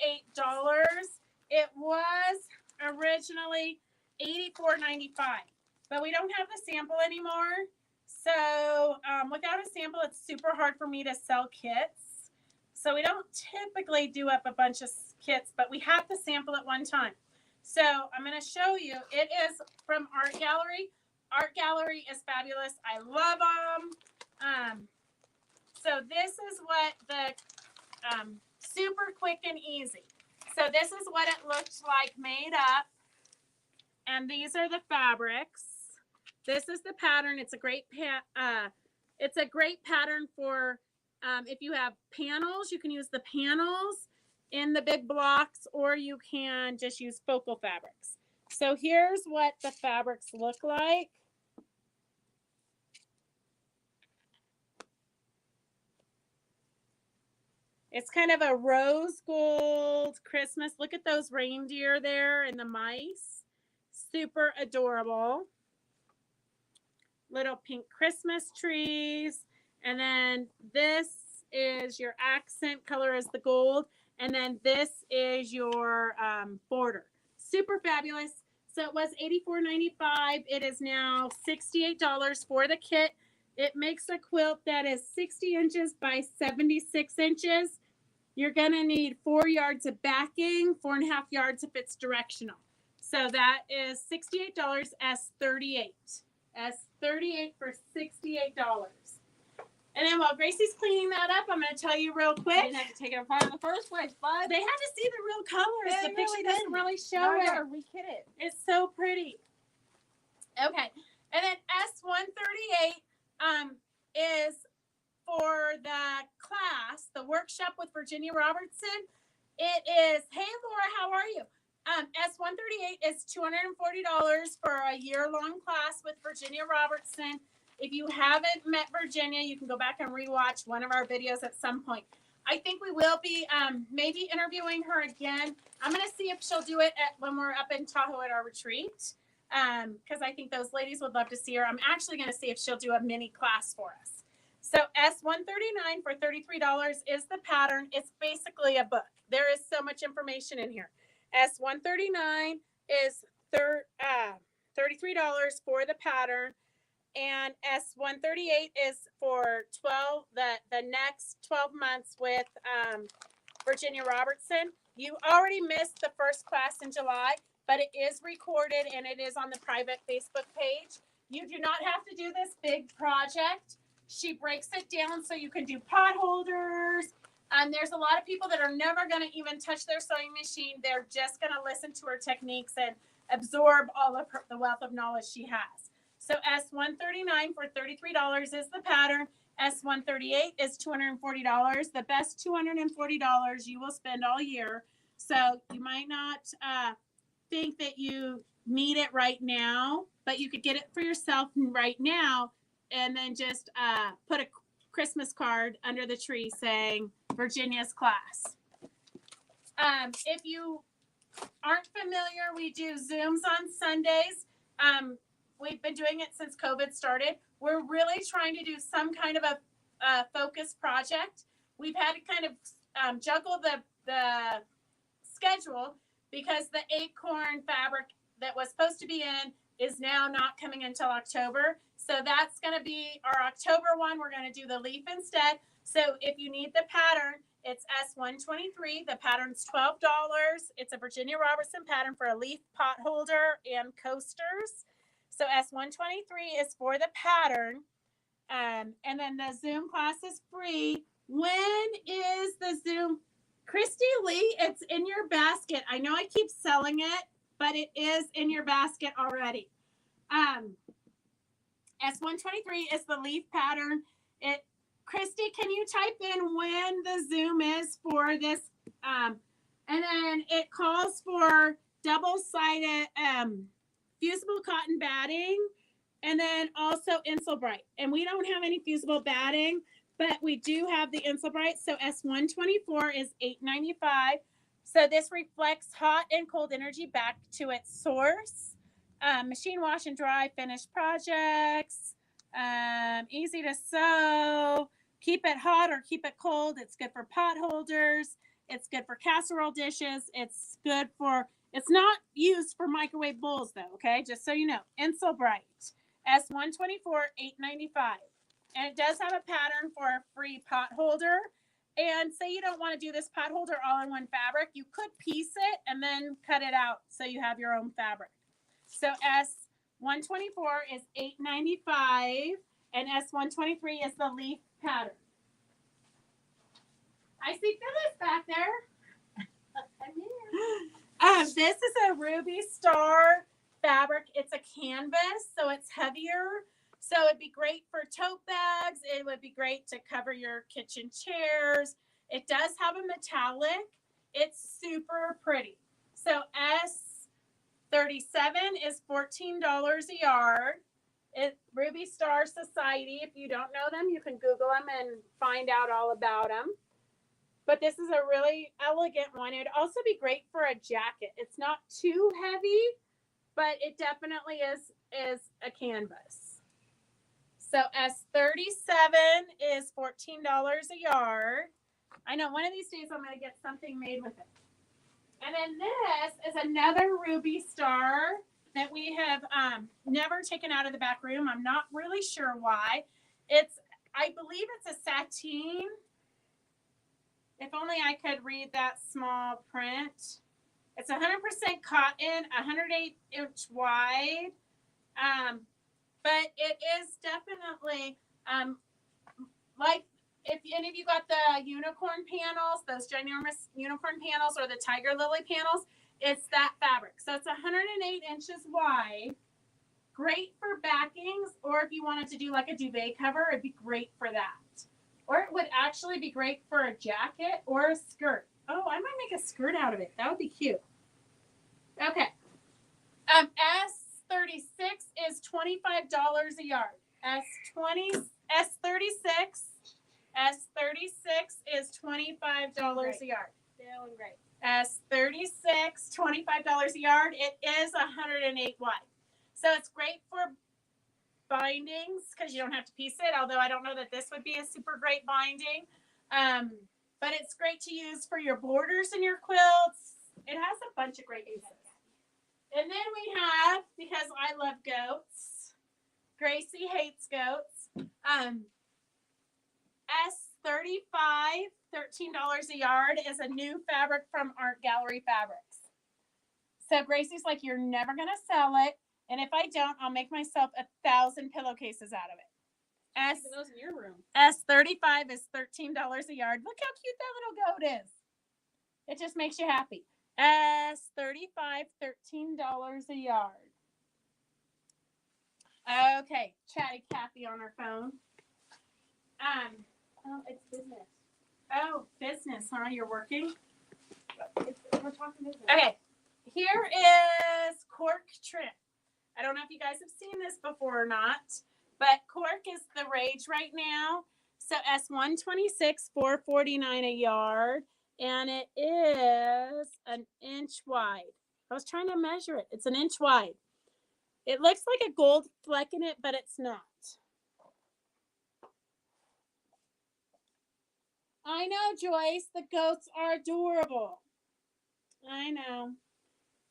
It was originally $84.95, but we don't have the sample anymore. So without a sample, it's super hard for me to sell kits. So we don't typically do up a bunch of kits, but we have to sample at one time. So I'm going to show you. It is from Art Gallery. Art Gallery is fabulous. I love them. So this is what the super quick and easy. So this is what it looks like made up. And these are the fabrics. This is the pattern. It's a great pattern for if you have panels. You can use the panels in the big blocks, or you can just use focal fabrics. So here's what the fabrics look like. It's kind of a rose gold Christmas. Look at those reindeer there and the mice. Super adorable. Little pink Christmas trees. And then this is your accent color is the gold. And then this is your border. Super fabulous. So it was $84.95. It is now $68 for the kit. It makes a quilt that is 60 inches by 76 inches. You're going to need 4 yards of backing, 4.5 yards if it's directional. So that is $68 S38. S38 for $68. And then while Gracie's cleaning that up, I'm going to tell you real quick. You didn't have to take it apart in the first place, bud. They had to see the real colors. They The picture really doesn't didn't. really show Now I it. gotta rekit it. It's so pretty. Okay. And then S138 is for the class, the workshop with Virginia Robertson. It is, hey, Laura, how are you? S138 is $240 for a year-long class with Virginia Robertson. If you haven't met Virginia, you can go back and rewatch one of our videos at some point. I think we will be maybe interviewing her again. I'm going to see if she'll do it when we're up in Tahoe at our retreat, because I think those ladies would love to see her. I'm actually going to see if she'll do a mini class for us. So S139 for $33 is the pattern. It's basically a book. There is so much information in here. S139 is $33 for the pattern. And S138 is for the next 12 months with Virginia Robertson. You already missed the first class in July, but it is recorded and it is on the private Facebook page. You do not have to do this big project. She breaks it down so you can do pot holders, There's a lot of people that are never going to even touch their sewing machine. They're just going to listen to her techniques and absorb all of the wealth of knowledge she has. So S139 for $33 is the pattern. S138 is $240. The best $240 you will spend all year. So you might not think that you need it right now, but you could get it for yourself right now and then just put a Christmas card under the tree saying Virginia's class. If you aren't familiar, we do Zooms on Sundays. We've been doing it since COVID started. We're really trying to do some kind of a focus project. We've had to kind of juggle the schedule because the acorn fabric that was supposed to be in is now not coming until October. So that's going to be our October one. We're going to do the leaf instead. So if you need the pattern, it's S123. The pattern's $12. It's a Virginia Robertson pattern for a leaf pot holder and coasters. So S123 is for the pattern. And then the Zoom class is free. When is the Zoom? Christy Lee, it's in your basket. I know I keep selling it, but it is in your basket already. S123 is the leaf pattern. Christy, can you type in when the Zoom is for this? And then it calls for double-sided fusible cotton batting, and then also Insulbright. And we don't have any fusible batting, but we do have the Insulbright. So S124 is $8.95. So this reflects hot and cold energy back to its source. Machine wash and dry finished projects. Easy to sew. Keep it hot or keep it cold. It's good for pot holders. It's good for casserole dishes. It's good for, it's not used for microwave bowls though, okay? Just so you know. Insulbright. S124, $8.95. And it does have a pattern for a free pot holder. And say you don't want to do this pot holder all in one fabric, you could piece it and then cut it out so you have your own fabric. So S124 is $8.95 and S123 is the leaf pattern. I see Phyllis back there. I'm here. This is a Ruby Star fabric. It's a canvas, so it's heavier. So it'd be great for tote bags. It would be great to cover your kitchen chairs. It does have a metallic. It's super pretty. So S37 is $14 a yard. Ruby Star Society. If you don't know them, you can Google them and find out all about them. But this is a really elegant one. It would also be great for a jacket. It's not too heavy, but it definitely is a canvas. So S37 is $14 a yard. I know one of these days I'm going to get something made with it. And then this is another Ruby Star that we have never taken out of the back room. I'm not really sure why. I believe it's a sateen. If only I could read that small print. It's 100% cotton, 108-inch wide. But it is definitely like if any of you got the unicorn panels, those ginormous unicorn panels or the tiger lily panels, it's that fabric. So it's 108 inches wide. Great for backings, or if you wanted to do like a duvet cover, it'd be great for that. Or it would actually be great for a jacket or a skirt. Oh, I might make a skirt out of it. That would be cute. Okay. S36 is $25 a yard. S36 is $25 a yard. Feeling great. S36, $25 a yard. It is 108 wide. So it's great for bindings because you don't have to piece it, although I don't know that this would be a super great binding. But it's great to use for your borders and your quilts. It has a bunch of great uses. And then we have, because I love goats, Gracie hates goats, S35, $13 a yard is a new fabric from Art Gallery Fabrics. So Gracie's like, you're never going to sell it. And if I don't, I'll make myself 1,000 pillowcases out of it. Even those in your room. S35 is $13 a yard. Look how cute that little goat is. It just makes you happy. S35, $13 a yard. Okay, chatty Kathy on her phone. Oh, it's business. Oh, business, huh? You're working? We're talking business. Okay, here is cork trim. I don't know if you guys have seen this before or not, but cork is the rage right now. So S126, $4.49 a yard, and it is an inch wide. I was trying to measure it. It's an inch wide. It looks like a gold fleck in it, but it's not. I know, Joyce. The goats are adorable. I know.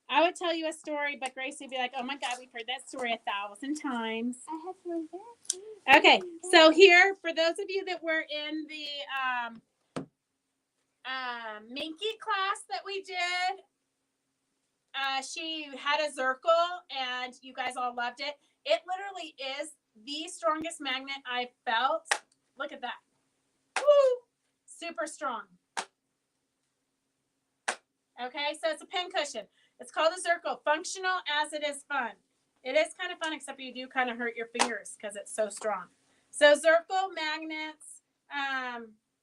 I would tell you a story, but Gracie would be like, oh my God, we've heard that story 1,000 times. I have one there. Okay, so here, for those of you that were in the Minky class that we did, she had a Zirkle, and you guys all loved it. It literally is the strongest magnet I've felt. Look at that. Woo! Super strong. Okay, so it's a pin cushion. It's called a Zirkle. Functional as it is fun. It is kind of fun, except you do kind of hurt your fingers because it's so strong. So Zirkle magnets,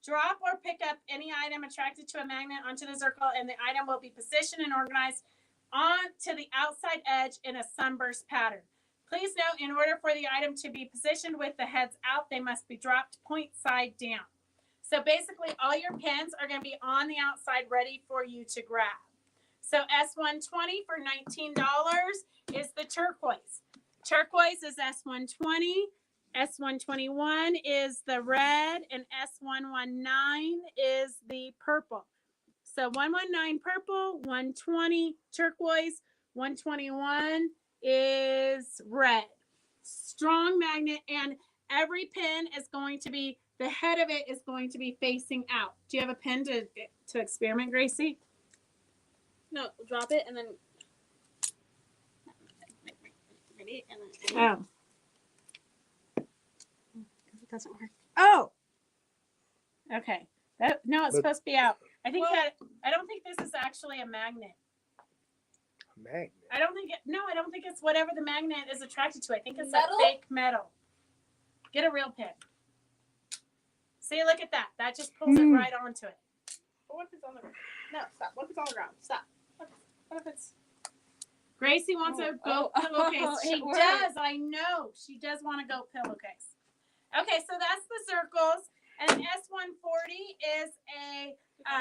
drop or pick up any item attracted to a magnet onto the Zirkle, and the item will be positioned and organized onto the outside edge in a sunburst pattern. Please note, in order for the item to be positioned with the heads out, they must be dropped point side down. So basically, all your pins are going to be on the outside ready for you to grab. So S120 for $19 is the turquoise. Turquoise is S120. S121 is the red, and S119 is the purple. So 119 purple, 120 turquoise, 121 is red. Strong magnet, and every pin is going to be, the head of it is going to be facing out. Do you have a pin to experiment, Gracie? No, drop it and then. Oh. It doesn't work. Oh. Okay. No, it's But- supposed to be out. I think Well- I don't think this is actually a magnet. Magnet. I don't think it's whatever the magnet is attracted to. I think it's Metal? a fake metal. Get a real pin. See, look at that. That just pulls it right onto it. But what if it's on the ground? No, stop. What if it's on the ground? Stop. What if it's. Gracie wants a goat pillowcase. She it works. does. I know. She does want a goat pillowcase. Okay, so that's the circles. And S140 is a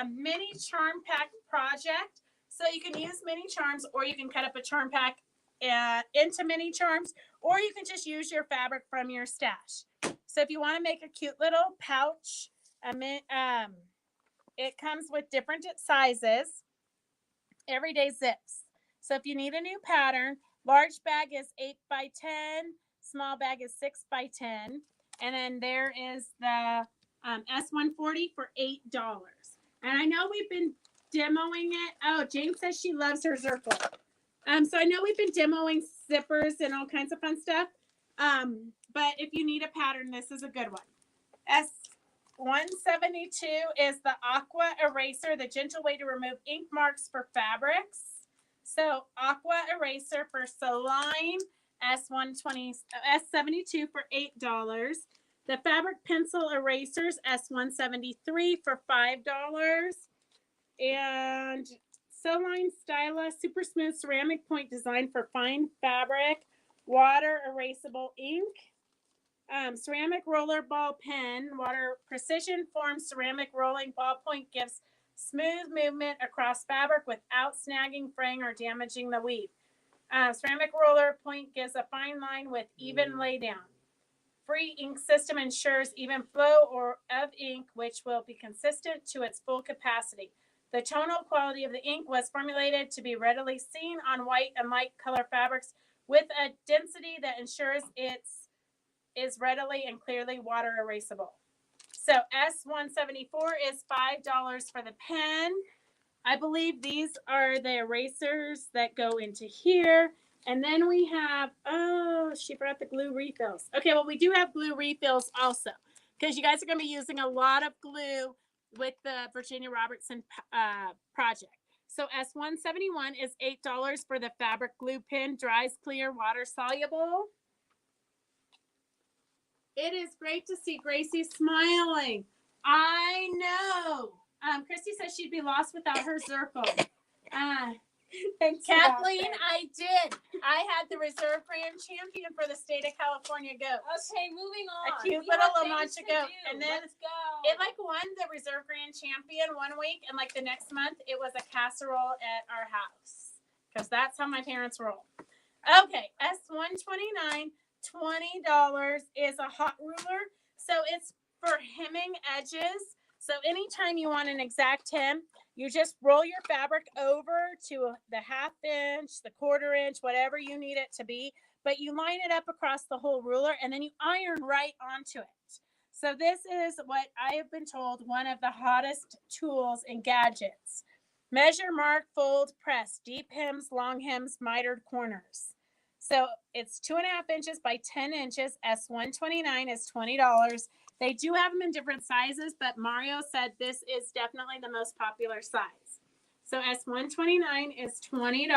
mini charm pack project. So you can use mini charms, or you can cut up a charm pack into mini charms, or you can just use your fabric from your stash. So if you want to make a cute little pouch, it comes with different sizes, everyday zips. So if you need a new pattern, large bag is 8x10, small bag is 6x10, and then there is the S140 for $8. And I know we've been demoing it. Oh, Jane says she loves her Zirkle. So I know we've been demoing zippers and all kinds of fun stuff. But if you need a pattern, this is a good one. S172 is the Aqua Eraser, the gentle way to remove ink marks for fabrics. So Aqua Eraser for Saline, S72 for $8. The Fabric Pencil Erasers, S173 for $5. And Saline Stylus Super Smooth Ceramic Point Design for fine fabric, water erasable ink. Ceramic roller ball pen, water precision form ceramic rolling ballpoint gives smooth movement across fabric without snagging, fraying, or damaging the weave. Ceramic roller point gives a fine line with even laydown. Free ink system ensures even flow of ink, which will be consistent to its full capacity. The tonal quality of the ink was formulated to be readily seen on white and light color fabrics with a density that ensures it is readily and clearly water erasable. So S174 is $5 for the pen. I believe these are the erasers that go into here. And then we have, oh, she forgot the glue refills. Okay, well, we do have glue refills also because you guys are going to be using a lot of glue with the Virginia Robertson project. So S171 is $8 for the fabric glue pin, dries clear, water soluble. It is great to see Gracie smiling. I know. Christy says she'd be lost without her circle. Thanks, Kathleen, I did. I had the reserve grand champion for the state of California goat. Okay, moving on. A cute We little have La things Mancha to goat. do. And then Let's go. it like won the reserve grand champion one week, and like the next month it was a casserole at our house. Because that's how my parents roll. Okay, S129, $20 is a hot ruler. So it's for hemming edges. So anytime you want an exact hem, you just roll your fabric over to the 1/2 inch, the 1/4 inch, whatever you need it to be. But you line it up across the whole ruler and then you iron right onto it. So this is what I have been told one of the hottest tools and gadgets. Measure, mark, fold, press, deep hems, long hems, mitered corners. So it's 2.5 inches by 10 inches. S129 is $20. They do have them in different sizes, but Mario said this is definitely the most popular size. So S129 is $20.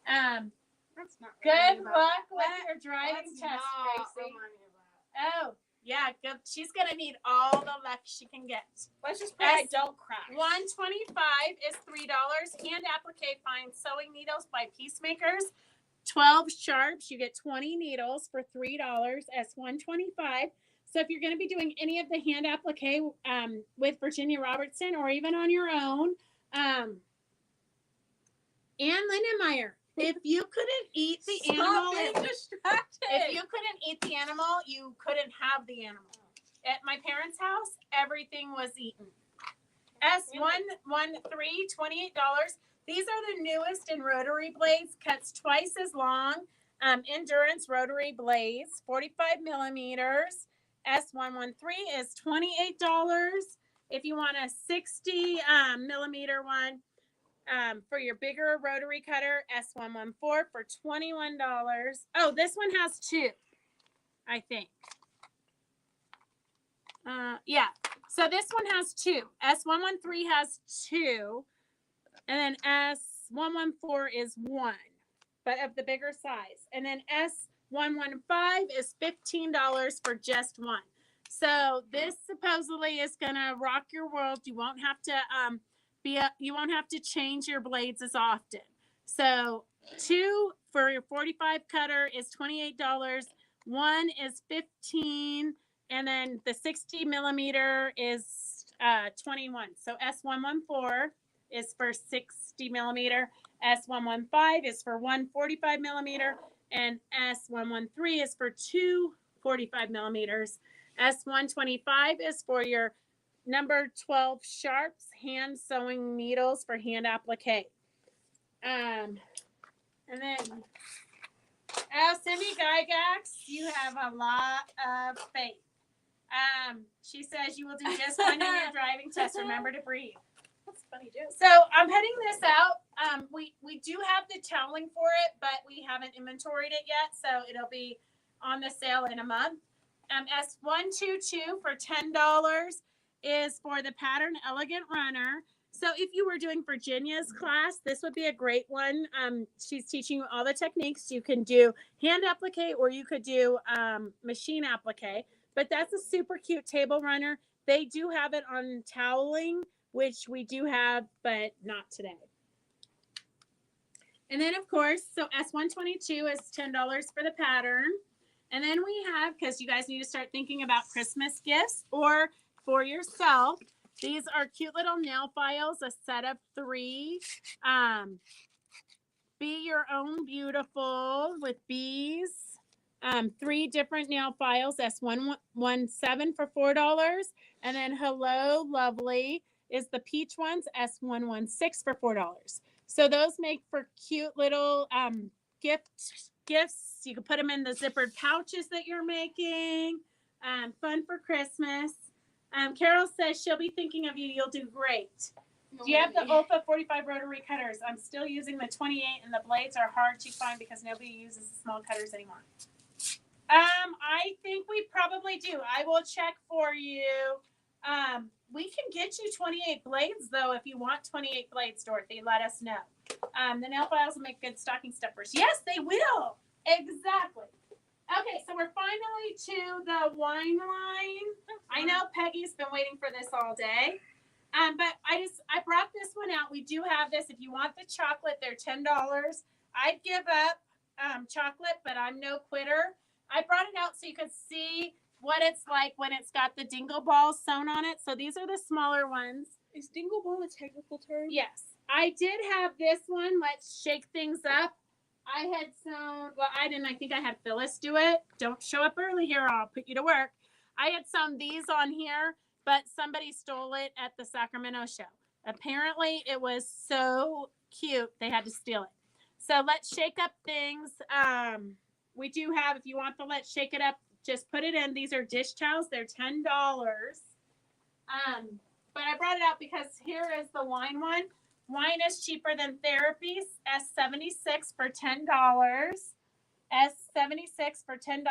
That's not Good luck with your driving That's test, not Gracie. remind me of that. Oh, yeah, good. She's gonna need all the luck she can get. Let's just pray I S- don't crash. 125 is $3. Hand applique fine sewing needles by Peacemakers. 12 sharps. You get 20 needles for $3. S125. So if you're going to be doing any of the hand applique with Virginia Robertson or even on your own, Ann Lindenmeyer, if you couldn't eat the animal, Stop being distracted. if you couldn't eat the animal, you couldn't have the animal. At my parents' house, everything was eaten. S113, $28. These are the newest in rotary blades, cuts twice as long. Endurance rotary blades, 45 millimeters. S113 is $28. If you want a 60 millimeter one for your bigger rotary cutter, S114 for $21. Oh, this one has two, I think. Yeah. So this one has two. S113 has two. And then S114 is one, but of the bigger size. And then S115 is $15 for just one. So this supposedly is gonna rock your world. You won't have to you won't have to change your blades as often. So 2 for your 45 cutter is $28. 1 is $15, and then the 60 millimeter is 21. So S114 is for 60 millimeter. S115 is for 145 millimeter, and S113 is for 245 millimeters. S125 is for your number 12 sharps hand sewing needles for hand applique. And then, Cindy Gygax, you have a lot of faith. She says you will do just fine in your driving test. Remember to breathe. That's funny, joke. So I'm heading this out. We do have the toweling for it, but we haven't inventoried it yet, so it'll be on the sale in a month. S122 for $10 is for the Pattern Elegant Runner. So if you were doing Virginia's class, this would be a great one. She's teaching you all the techniques. You can do hand applique or you could do machine applique, but that's a super cute table runner. They do have it on toweling, which we do have, but not today. And then, of course, so S122 is $10 for the pattern. And then we have, because you guys need to start thinking about Christmas gifts or for yourself, these are cute little nail files, a set of 3. Be Your Own Beautiful with bees. 3 different nail files, S117 for $4. And then Hello Lovely is the peach ones, S116 for $4. So those make for cute little gifts. You can put them in the zippered pouches that you're making. Fun for Christmas. Carol says she'll be thinking of you. You'll do great. Do you have the Ulfa 45 rotary cutters? I'm still using the 28 and the blades are hard to find because nobody uses the small cutters anymore. I think we probably do. I will check for you. We can get you 28 blades though if you want 28 blades, Dorothy. Let us know. The nail files will make good stocking stuffers. Yes, they will. Exactly. Okay, so we're finally to the wine line. I know Peggy's been waiting for this all day. But I brought this one out. We do have this. If you want the chocolate, they're $10. I'd give up chocolate, but I'm no quitter. I brought it out so you could see what it's like when it's got the dingle balls sewn on it. So these are the smaller ones. Is dingle ball a technical term? Yes. I did have this one. Let's shake things up. I had sewn, well, I didn't. I think I had Phyllis do it. Don't show up early here. I'll put you to work. I had sewn these on here, but somebody stole it at the Sacramento show. Apparently, it was so cute, they had to steal it. So let's shake up things. We do have, if you want the let's shake it up, just put it in. These are dish towels. They're $10. But I brought it out because here is the wine one. Wine is cheaper than therapies. S76 for $10. S76 for $10.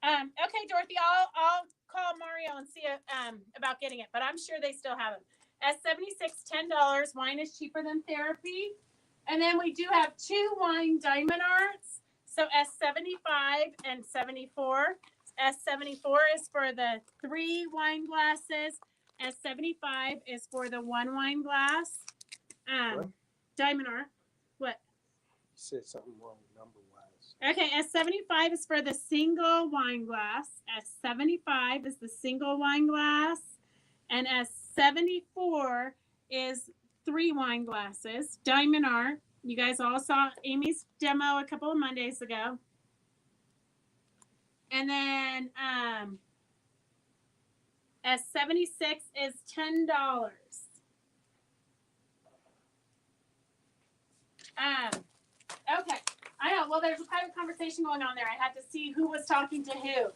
Okay, Dorothy, I'll call Mario and see about getting it, but I'm sure they still have them. S76, $10. Wine is cheaper than therapy. And then we do have 2 wine diamond arts. So S75 and 74. S74 is for the 3 wine glasses. S75 is for the 1 wine glass. What? Diamond art. What? You said something wrong number-wise. Okay, S75 is for the single wine glass. S75 is the single wine glass. And S74 is 3 wine glasses. Diamond art. You guys all saw Amy's demo a couple of Mondays ago. And then S76 is $10. Okay. I know. Well, there's a private conversation going on there. I had to see who was talking to who.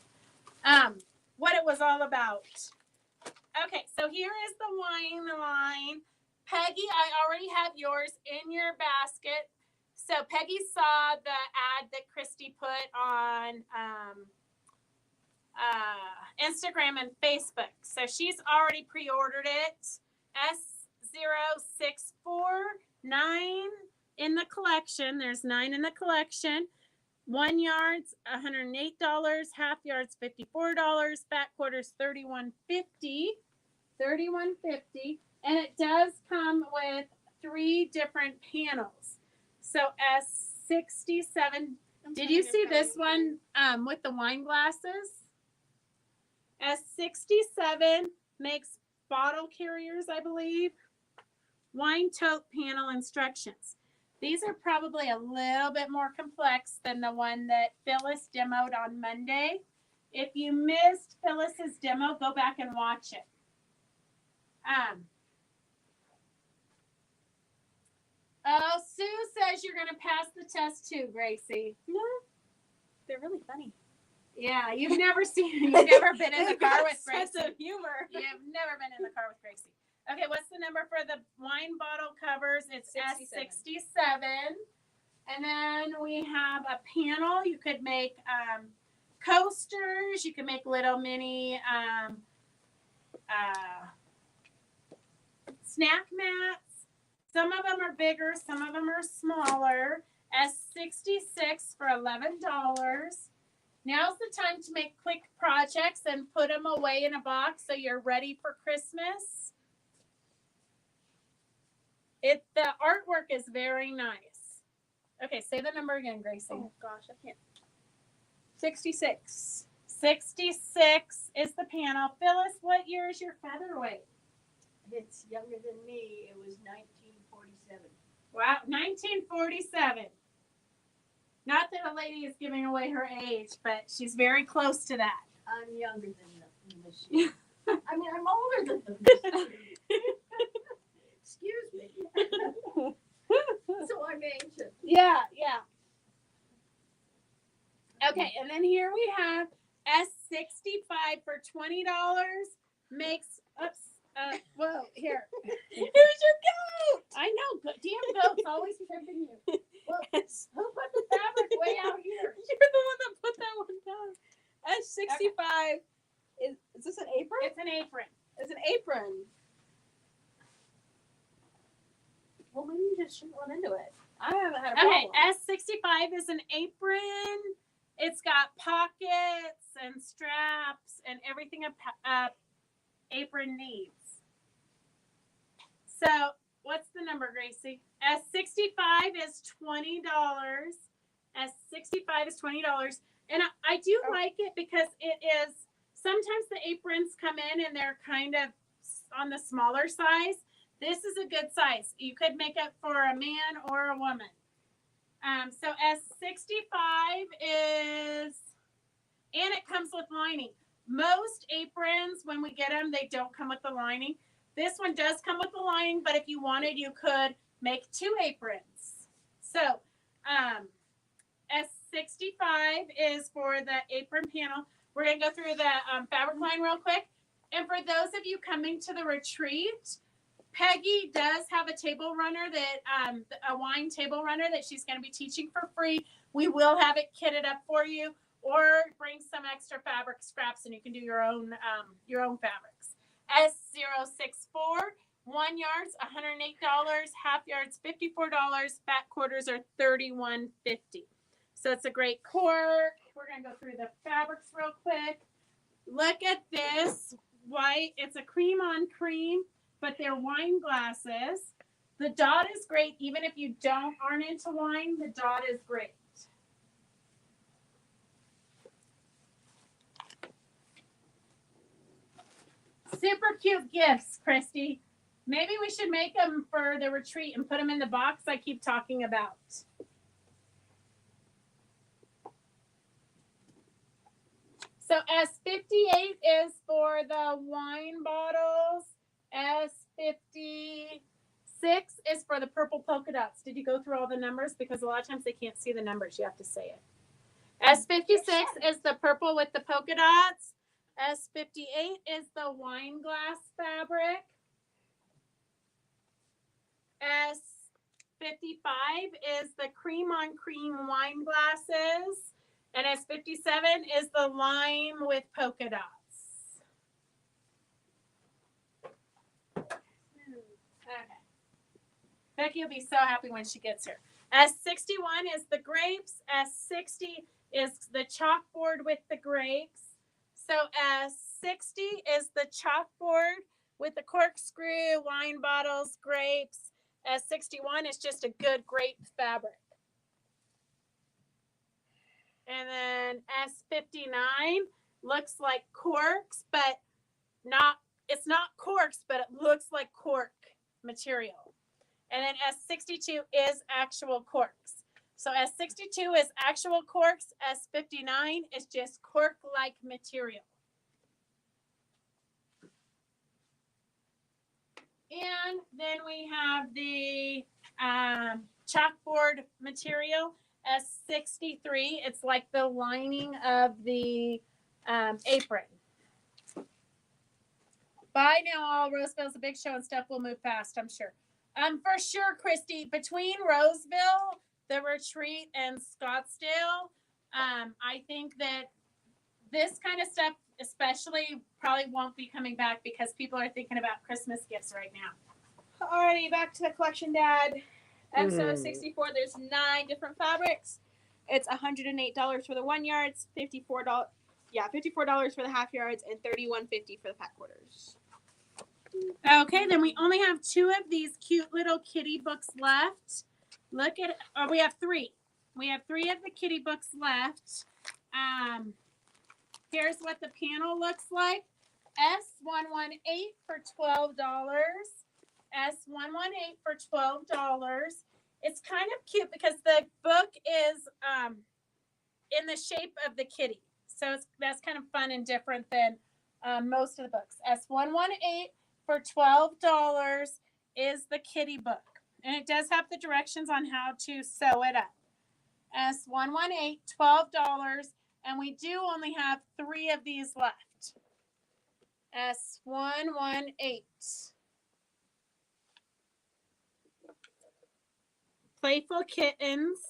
What it was all about. Okay, so here is the wine line. Peggy, I already have yours in your basket. So Peggy saw the ad that Christy put on Instagram and Facebook. So she's already pre-ordered it. S0649 in the collection. There's 9 in the collection. 1 yard's $108, half yard's $54, back quarters $31.50. $31.50. And it does come with 3 different panels. So S67. Did you see this one with the wine glasses? S67 makes bottle carriers, I believe. Wine tote panel instructions. These are probably a little bit more complex than the one that Phyllis demoed on Monday. If you missed Phyllis's demo, go back and watch it. Oh, Sue says you're going to pass the test too, Gracie. No, they're really funny. Yeah, you've never been in the car with Gracie. Sense of humor. You've never been in the car with Gracie. Okay, what's the number for the wine bottle covers? It's 67. S67. And then we have a panel. You could make coasters. You can make little mini snack mats. Some of them are bigger. Some of them are smaller. S66 for $11. Now's the time to make quick projects and put them away in a box so you're ready for Christmas. The artwork is very nice. Okay, say the number again, Gracie. Oh gosh, I can't. 66. 66 is the panel. Phyllis, what year is your featherweight? It's younger than me. It was 1947. Wow, 1947. Not that a lady is giving away her age, but she's very close to that. I'm younger than the machine. I mean, I'm older than the machine. Excuse me. So I'm ancient. Yeah. Okay, and then here we have S65 for $20. Makes, whoa, here. It was Well, maybe you just shouldn't run into it. I haven't had a Okay, problem. S65 is an apron. It's got pockets and straps and everything a apron needs. So, what's the number, Gracie? S65 is $20. S65 is $20. And I do like it because it is, sometimes the aprons come in and they're kind of on the smaller size. This is a good size. You could make it for a man or a woman. So S65 is, and it comes with lining. Most aprons, when we get them, they don't come with the lining. This one does come with the lining, but if you wanted, you could make 2 aprons. So S65 is for the apron panel. We're going to go through the fabric line real quick. And for those of you coming to the retreat, Peggy does have a table runner that, a wine table runner that she's going to be teaching for free. We will have it kitted up for you, or bring some extra fabric scraps and you can do your own fabrics. S064, 1 yard's $108, half yards $54, back quarters are $31.50. So it's a great cork. We're going to go through the fabrics real quick. Look at this white. It's a cream on cream, but they're wine glasses. The dot is great. Even if you aren't into wine, the dot is great. Super cute gifts, Christy. Maybe we should make them for the retreat and put them in the box I keep talking about. So S58 is for the wine bottles. S56 is for the purple polka dots. Did you go through all the numbers? Because a lot of times they can't see the numbers. You have to say it. S56 is the purple with the polka dots. S58 is the wine glass fabric. S55 is the cream on cream wine glasses. And S57 is the lime with polka dots. Okay. Becky will be so happy when she gets here. S61 is the grapes. S60 is the chalkboard with the grapes. So S60 is the chalkboard with the corkscrew, wine bottles, grapes. S61 is just a good grape fabric. And then S59 looks like corks, but it's not corks, but it looks like cork material. And then S62 is actual corks. So S62 is actual corks. S59 is just cork-like material. And then we have the chalkboard material. S63, it's like the lining of the apron. Bye now, all. Roseville's a big show and stuff will move fast, I'm sure. For sure, Christy, between Roseville, the retreat, and Scottsdale, I think that this kind of stuff especially probably won't be coming back because people are thinking about Christmas gifts right now. Alrighty, back to the collection, Dad. XO64, there's 9 different fabrics. It's $108 for the 1 yards, $54 for the half yards, and $31.50 for the pack quarters. Okay, then we only have 2 of these cute little kitty books left. Look at, we have 3. We have 3 of the kitty books left. Here's what the panel looks like. S118 for $12. S118 for $12. It's kind of cute because the book is in the shape of the kitty. So that's kind of fun and different than most of the books. S118 for $12 is the kitty book. And it does have the directions on how to sew it up. S118, $12. And we do only have 3 of these left. S118. Playful Kittens.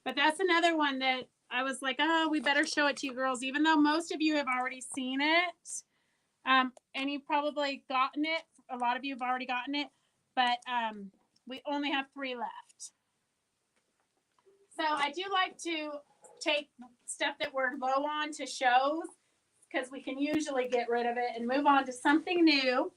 But that's another one that I was like, oh, we better show it to you girls, even though most of you have already seen it. And you've probably gotten it. A lot of you have already gotten it. but we only have 3 left. So I do like to take stuff that we're low on to shows because we can usually get rid of it and move on to something new.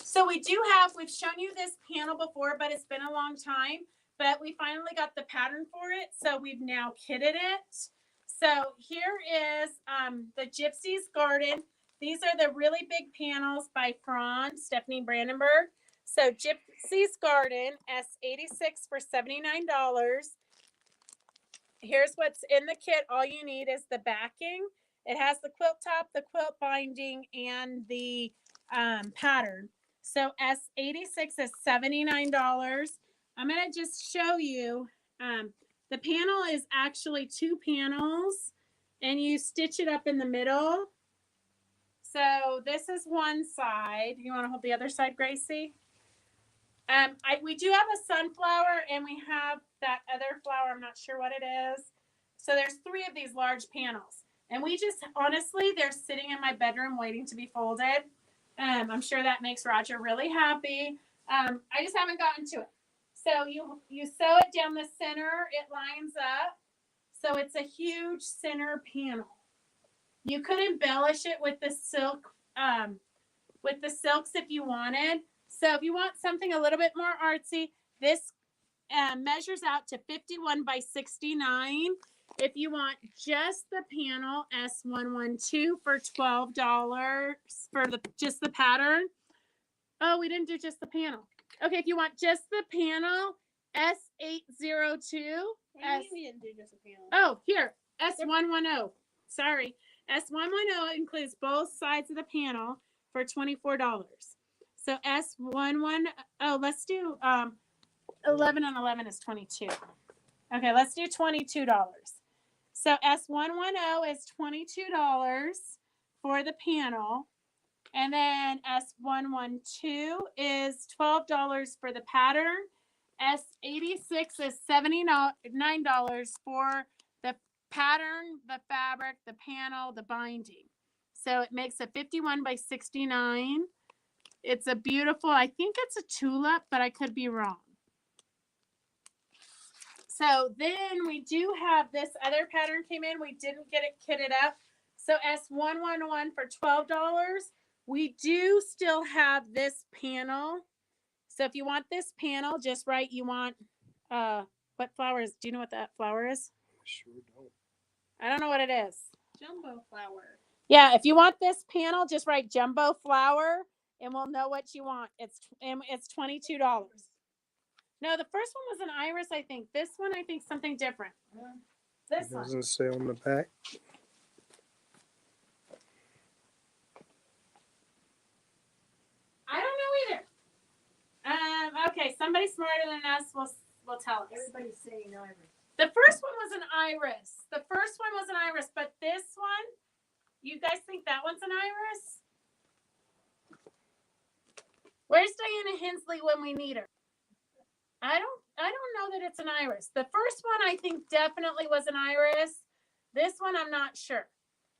So we've shown you this panel before, but it's been a long time. But we finally got the pattern for it, so we've now kitted it. So here is the Gypsies Garden. These are the really big panels by Stephanie Brandenburg. So Gypsies Garden, S86 for $79. Here's what's in the kit. All you need is the backing. It has the quilt top, the quilt binding, and the pattern. So S86 is $79. I'm going to just show you. The panel is actually 2 panels, and you stitch it up in the middle. So this is one side. You want to hold the other side, Gracie? We do have a sunflower, and we have that other flower. I'm not sure what it is. So there's 3 of these large panels. And we just, honestly, they're sitting in my bedroom waiting to be folded. I'm sure that makes Roger really happy. I just haven't gotten to it. So you sew it down the center. It lines up. So it's a huge center panel. You could embellish it with the silk, with the silks if you wanted. So if you want something a little bit more artsy, this measures out to 51 by 69. If you want just the panel, S112 for $12 for just the pattern. Oh, we didn't do just the panel. Okay, if you want just the panel, S802. We didn't do just a panel. Oh, here, S110. Sorry. S110 includes both sides of the panel for $24. So S110, let's do 11 and 11 is 22. Okay, let's do $22. So S110 is $22 for the panel. And then S112 is $12 for the pattern. S86 is $79 for the pattern, the fabric, the panel, the binding. So it makes a 51 by 69. It's a beautiful, I think it's a tulip, but I could be wrong. So then we do have this other pattern came in. We didn't get it kitted up. So S111 for $12. We do still have this panel. So if you want this panel, just write you want, what flower is, do you know what that flower is? I sure don't. I don't know what it is. Jumbo flower. Yeah, if you want this panel, just write jumbo flower and we'll know what you want. It's $22. No, the first one was an iris, I think. This one, I think something different. This It one. doesn't say on the back. I don't know either. Okay, somebody smarter than us will tell us. Everybody's saying iris. The first one was an iris. But this one, you guys think that one's an iris? Where's Diana Hensley when we need her? I don't know that it's an iris. The first one I think definitely was an iris. This one I'm not sure.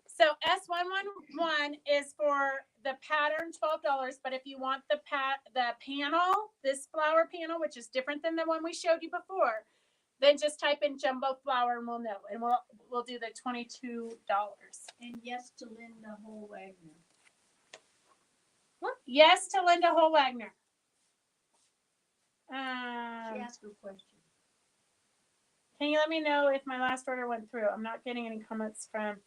So S111 is for the pattern, $12. But if you want the panel, this flower panel, which is different than the one we showed you before, then just type in jumbo flower and we'll know. And we'll do the $22. And yes to Linda Hole Wagner. What? Yes to Linda Hole Wagner. She asked a question. Can you let me know if my last order went through? I'm not getting any comments from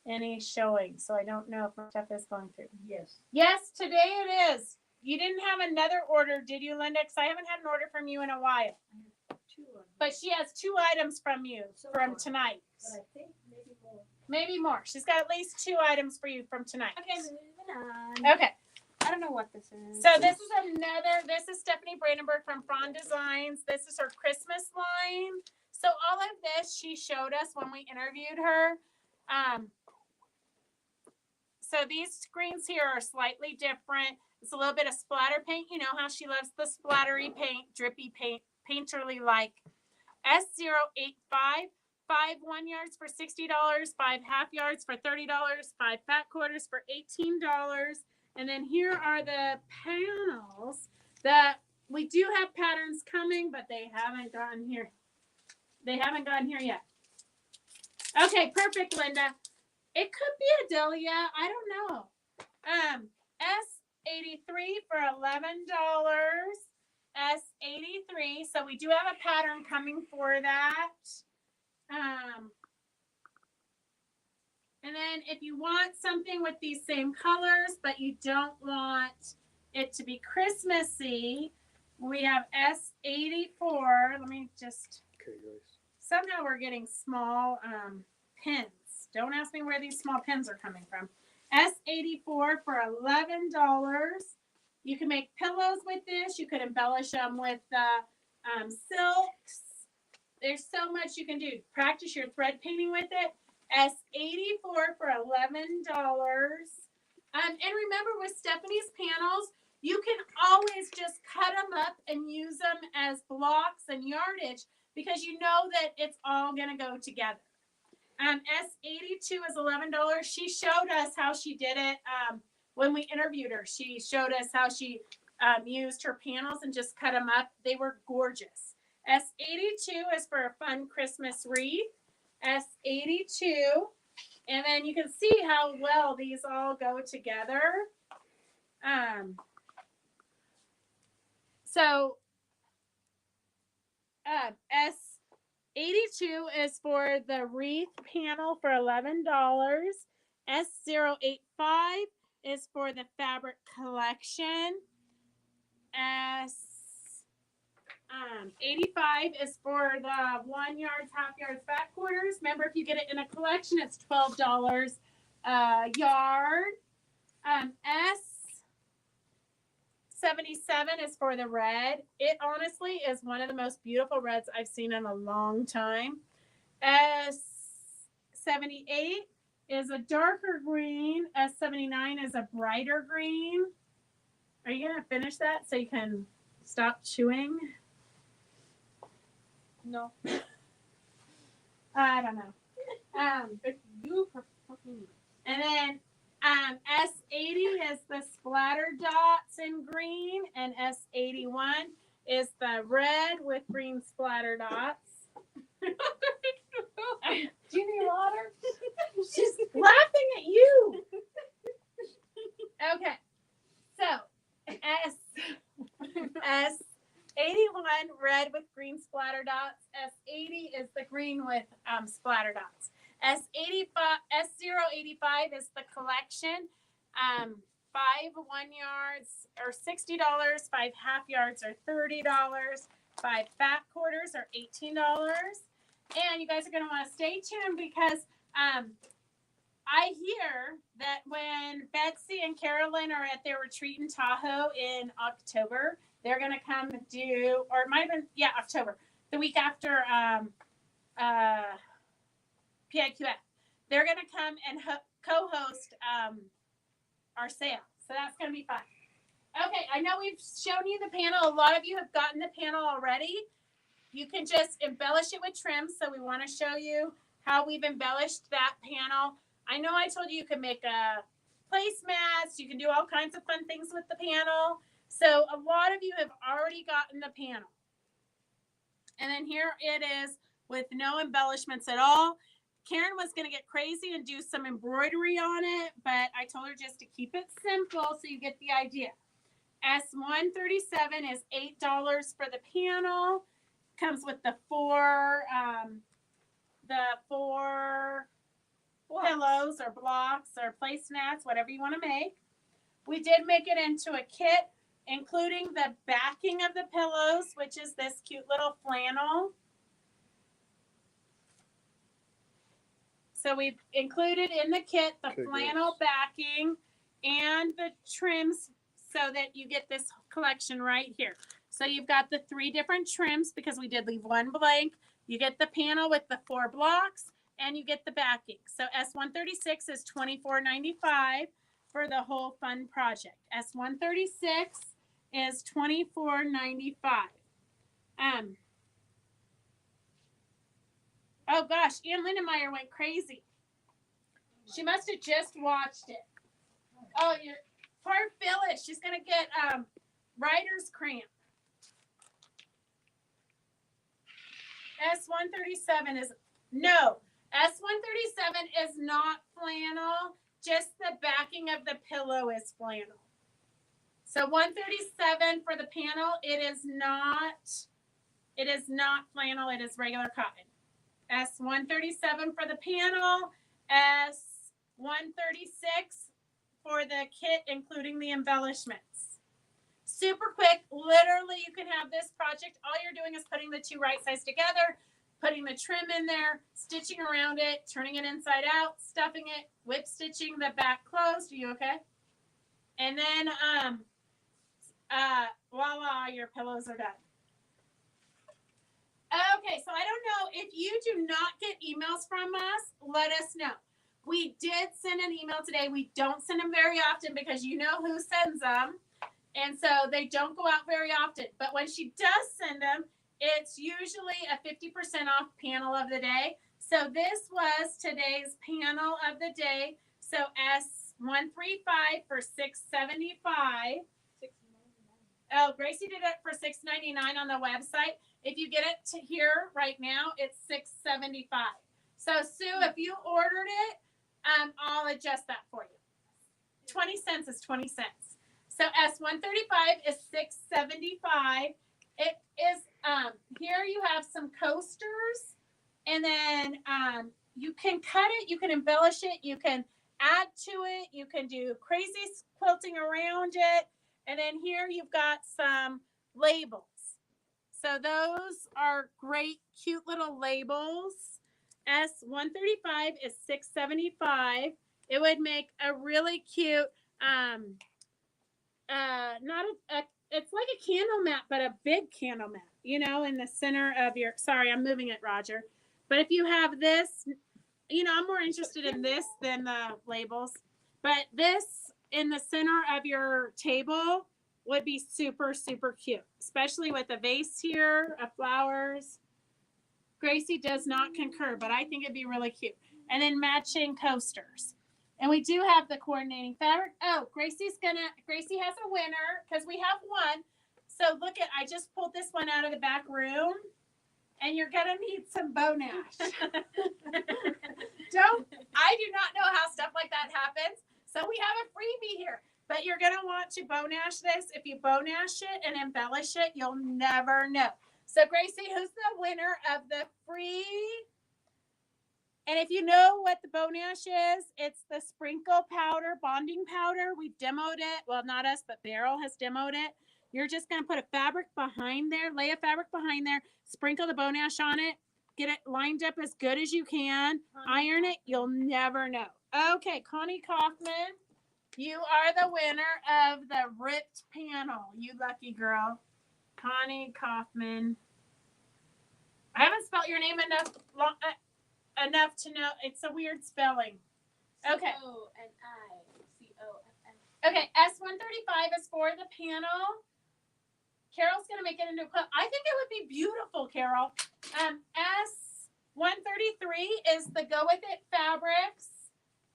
any showing, so I don't know if my stuff is going through. Yes. Yes, today it is. You didn't have another order, did you, Linda? Because I haven't had an order from you in a while. Two of them. But she has 2 items from you from tonight. But I think maybe more. Maybe more. She's got at least 2 items for you from tonight. Okay, moving on. Okay. I don't know what this is. So this is Stephanie Brandenburg from Fawn Designs. This is her Christmas line. So all of this she showed us when we interviewed her. So these screens here are slightly different. It's a little bit of splatter paint. You know how she loves the splattery paint, drippy paint, painterly like. S085, 5 1 yards for $60, 5 half yards for $30, 5 fat quarters for $18. And then here are the panels. The we do have patterns coming, but they haven't gotten here. They haven't gotten here yet. Okay, perfect, Linda. It could be a Delia. I don't know. S83 for $11. S83. So we do have a pattern coming for that. And then if you want something with these same colors, but you don't want it to be Christmassy, we have S84. Let me just, Okay, guys. somehow we're getting small pins. Don't ask me where these small pins are coming from. S84 for $11. You can make pillows with this. You could embellish them with silks. There's so much you can do. Practice your thread painting with it. S84 for $11. And remember, with Stephanie's panels, you can always just cut them up and use them as blocks and yardage because you know that it's all going to go together. S82 is $11. She showed us how she did it when we interviewed her. She showed us how she used her panels and just cut them up. They were gorgeous. S82 is for a fun Christmas wreath. S82. And then you can see how well these all go together. S82 is for the wreath panel for $11. S085 is for the fabric collection. S85 is for the 1 yard, half yards, back quarters. Remember, if you get it in a collection, it's $12 a yard. S77 is for the red. It honestly is one of the most beautiful reds I've seen in a long time. S78 is a darker green. S79 is a brighter green. Are you going to finish that so you can stop chewing? No. I don't know. If you And then S80 is the splatter dots in green, and S81 is the red with green splatter dots. Do you need water? She's laughing at you. Okay. So S81 red with green splatter dots. S80 is the green with splatter dots. S085 is the collection. 5 1 yards are $60. 5 half yards are $30. 5 fat quarters are $18. And you guys are going to want to stay tuned because I hear that when Betsy and Carolyn are at their retreat in Tahoe in October, they're going to come do, or it might have been, October, the week after PIQF. They're going to come and co-host our sale. So that's going to be fun. Okay, I know we've shown you the panel. A lot of you have gotten the panel already. You can just embellish it with trim. So we want to show you how we've embellished that panel. I know I told you you could make a placemats. You can do all kinds of fun things with the panel. So a lot of you have already gotten the panel. And then here it is with no embellishments at all. Karen was going to get crazy and do some embroidery on it, but I told her just to keep it simple so you get the idea. S137 is $8 for the panel. Comes with the four pillows or blocks or placemats, whatever you want to make. We did make it into a kit, including the backing of the pillows, which is this cute little flannel. So we've included in the kit the flannel backing and the trims so that you get this collection right here. So you've got the 3 different trims because we did leave one blank. You get the panel with the 4 blocks and you get the backing. So S136 is $24.95 for the whole fun project. S136 is $24.95. Oh gosh, Ann Lindenmeyer went crazy. She must have just watched it. Oh, your poor Phyllis, she's gonna get writer's cramp. S137 is, no, S137 is not flannel. Just the backing of the pillow is flannel. So 137 for the panel, it is not flannel, it is regular cotton. S137 for the panel, S136 for the kit, including the embellishments. Super quick, literally you can have this project. All you're doing is putting the two right sides together, putting the trim in there, stitching around it, turning it inside out, stuffing it, whip stitching the back closed. Are you okay? And then, voila, your pillows are done. Okay, so I don't know if you do not get emails from us, let us know. We did send an email today. We don't send them very often because you know who sends them. And so they don't go out very often. But when she does send them, it's usually a 50% off panel of the day. So this was today's panel of the day. So S135 for $675. Oh, Gracie did it for $6.99 on the website. If you get it to here right now, it's $6.75. So Sue, if you ordered it, I'll adjust that for you. 20 cents is 20 cents. So S135 is $6.75. It is here you have some coasters, and then you can cut it, you can embellish it, you can add to it, you can do crazy quilting around it, and then here you've got some labels. So those are great, cute little labels. S135 is $6.75. It would make a really cute, it's like a candle mat, but a big candle mat, you know, in the center of your, sorry, I'm moving it, Roger. But if you have this, you know, I'm more interested in this than the labels. But this in the center of your table would be super, super cute, especially with a vase here of flowers. Gracie does not concur, but I think it'd be really cute. And then matching coasters. And we do have the coordinating fabric. Oh, Gracie has a winner because we have one. So look at, I just pulled this one out of the back room. And you're going to need some Bonash. I do not know how stuff like that happens. So we have a freebie here. But you're going to want to Bonash this. If you Bonash it and embellish it, you'll never know. So Gracie, who's the winner of the free? And if you know what the Bonash is, it's the sprinkle powder, bonding powder. We've demoed it. Well, not us, but Beryl has demoed it. You're just going to put a fabric behind there, lay a fabric behind there, sprinkle the Bonash on it, get it lined up as good as you can, iron it. You'll never know. Okay, Connie Kaufman, you are the winner of the ripped panel. You lucky girl. Connie Kaufman. I haven't spelled your name enough to know. It's a weird spelling. Okay. C-O-N-I-C-O-F-N. Okay, S135 is for the panel. Carol's going to make it into a quilt. I think it would be beautiful, Carol. S133 is the Go With It fabrics.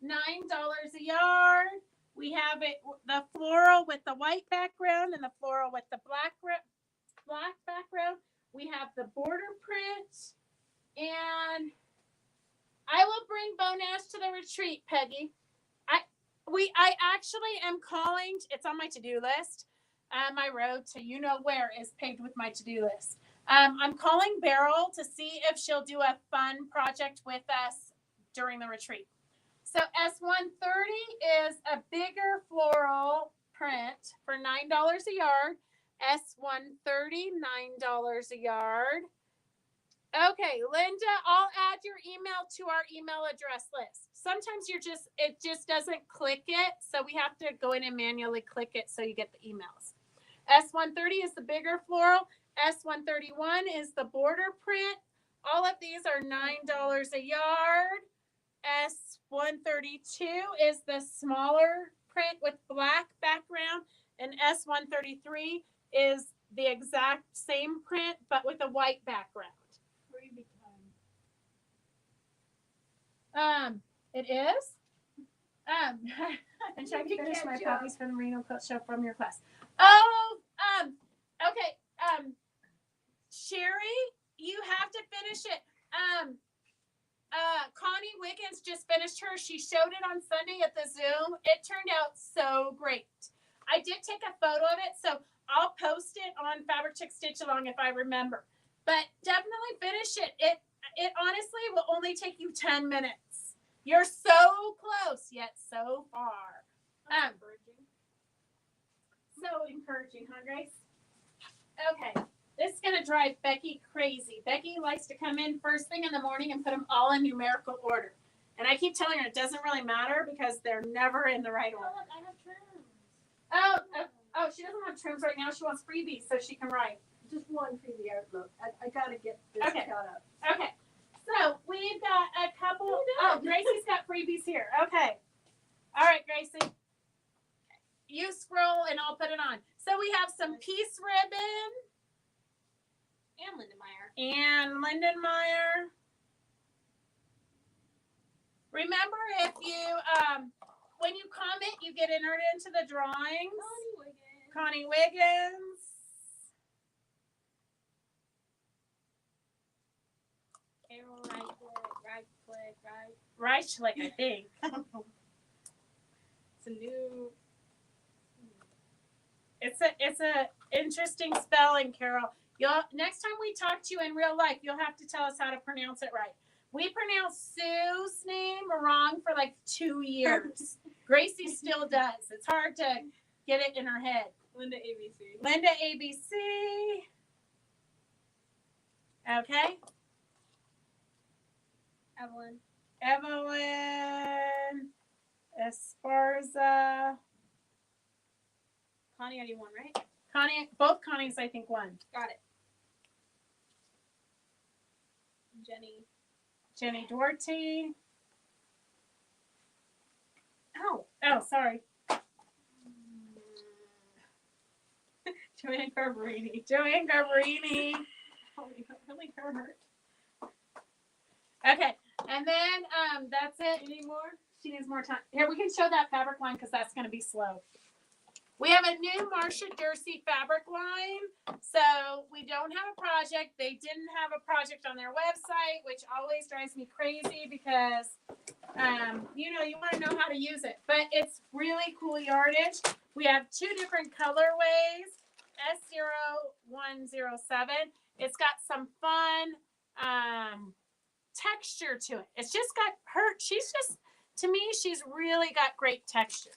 $9 a yard. We have it, the floral with the white background and the floral with the black background. We have the border print. And I will bring Bonash to the retreat, Peggy. I actually am calling, it's on my to-do list. My road to you know where is paved with my to-do list. I'm calling Beryl to see if she'll do a fun project with us during the retreat. So S130 is a bigger floral print for $9 a yard. S130, $9 a yard. Okay, Linda, I'll add your email to our email address list. Sometimes it just doesn't click it, so we have to go in and manually click it so you get the emails. S130 is the bigger floral. S131 is the border print. All of these are $9 a yard. S132 is the smaller print with black background, and S133 is the exact same print but with a white background. It is. I'm trying to finish my copies from the Merino Quilt Show from your class. Oh, okay. Sherry, you have to finish it. Connie Wiggins just finished hers. She showed it on Sunday at the Zoom. It turned out so great. I did take a photo of it, so I'll post it on Fabric Chick Stitch Along if I remember. But definitely finish it. It honestly will only take you 10 minutes. You're so close, yet so far. So encouraging, huh, Grace? Okay. This is going to drive Becky crazy. Becky likes to come in first thing in the morning and put them all in numerical order. And I keep telling her it doesn't really matter because they're never in the right order. Oh, look, I have trims. Oh, she doesn't have trims right now. She wants freebies so she can write. Just one freebie outlook. I got to get this Okay. caught up. Okay. So we've got a couple. Oh, Gracie's got freebies here. Okay. All right, Gracie. You scroll and I'll put it on. So we have some piece ribbon. And Lindenmeyer. And Lindenmeyer. Remember, if you when you comment, you get entered into the drawings. Connie Wiggins. Carol, right Rickrack, I think. It's a new. It's a interesting spelling, Carol. Next time we talk to you in real life, you'll have to tell us how to pronounce it right. We pronounced Sue's name wrong for like 2 years. Gracie still does. It's hard to get it in her head. Linda ABC. Linda ABC. Okay. Evelyn. Esparza. Connie already won, right? Connie, both Connies, I think, won. Got it. Jenny Doherty. Oh, sorry. Joanne Garbarini. Really hurt. Okay, and then that's it. You need more? She needs more time. Here, we can show that fabric line because that's going to be slow. We have a new Marcia Jersey fabric line. So we don't have a project. They didn't have a project on their website, which always drives me crazy because, you want to know how to use it. But it's really cool yardage. We have 2 different colorways. S0107. It's got some fun texture to it. It's just got her. To me, she's really got great texture.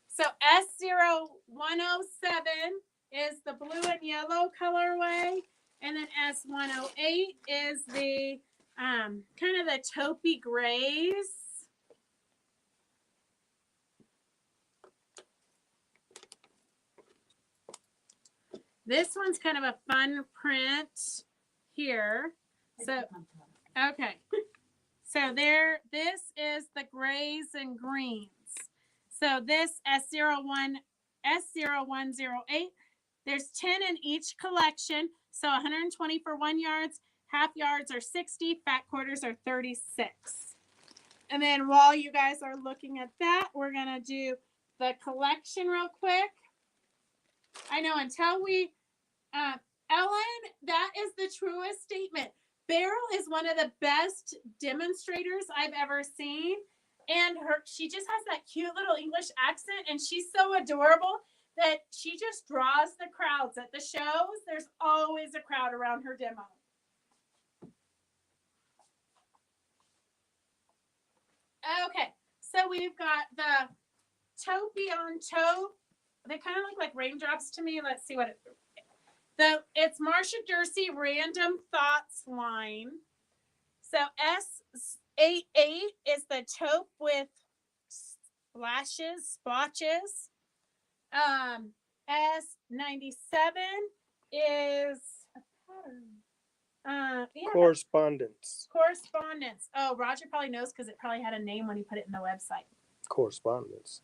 So S0107 is the blue and yellow colorway, and then S108 is the kind of the taupey grays. This one's kind of a fun print here. So, okay. So this is the grays and greens. So this S0108, there's 10 in each collection. So 120 for 1 yards, half yards are 60, fat quarters are 36. And then while you guys are looking at that, we're going to do the collection real quick. I know until we, Ellen, that is the truest statement. Beryl is one of the best demonstrators I've ever seen. And she just has that cute little English accent, and she's so adorable that she just draws the crowds at the shows. There's always a crowd around her demo. Okay, so we've got the taupey on taupe. They kind of look like raindrops to me. Let's see what it's Marcia Jersey Random Thoughts line. So S88 is the taupe with splotches. S97 is a pattern. Correspondence. Oh, Roger probably knows because it probably had a name when he put it in the website. Correspondence.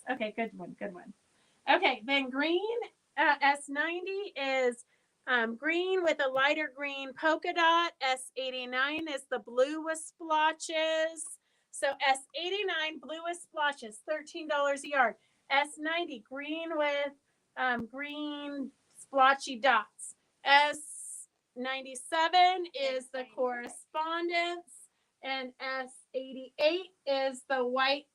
Okay, good one. Okay, then green, S90 is green with a lighter green polka dot. S89 is the blue with splotches. So S89 blue with splotches, $13 a yard. S90 green with green splotchy dots. S97 is the correspondence, and S88 is the white,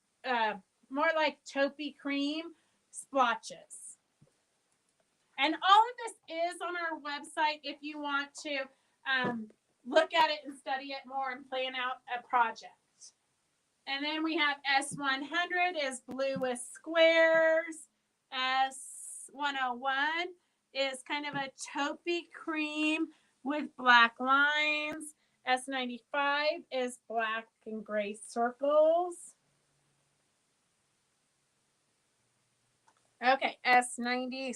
more like taupey cream splotches. And all of this is on our website if you want to look at it and study it more and plan out a project. And then we have S100 is blue with squares. S101 is kind of a taupey cream with black lines. S95 is black and gray circles. Okay, S95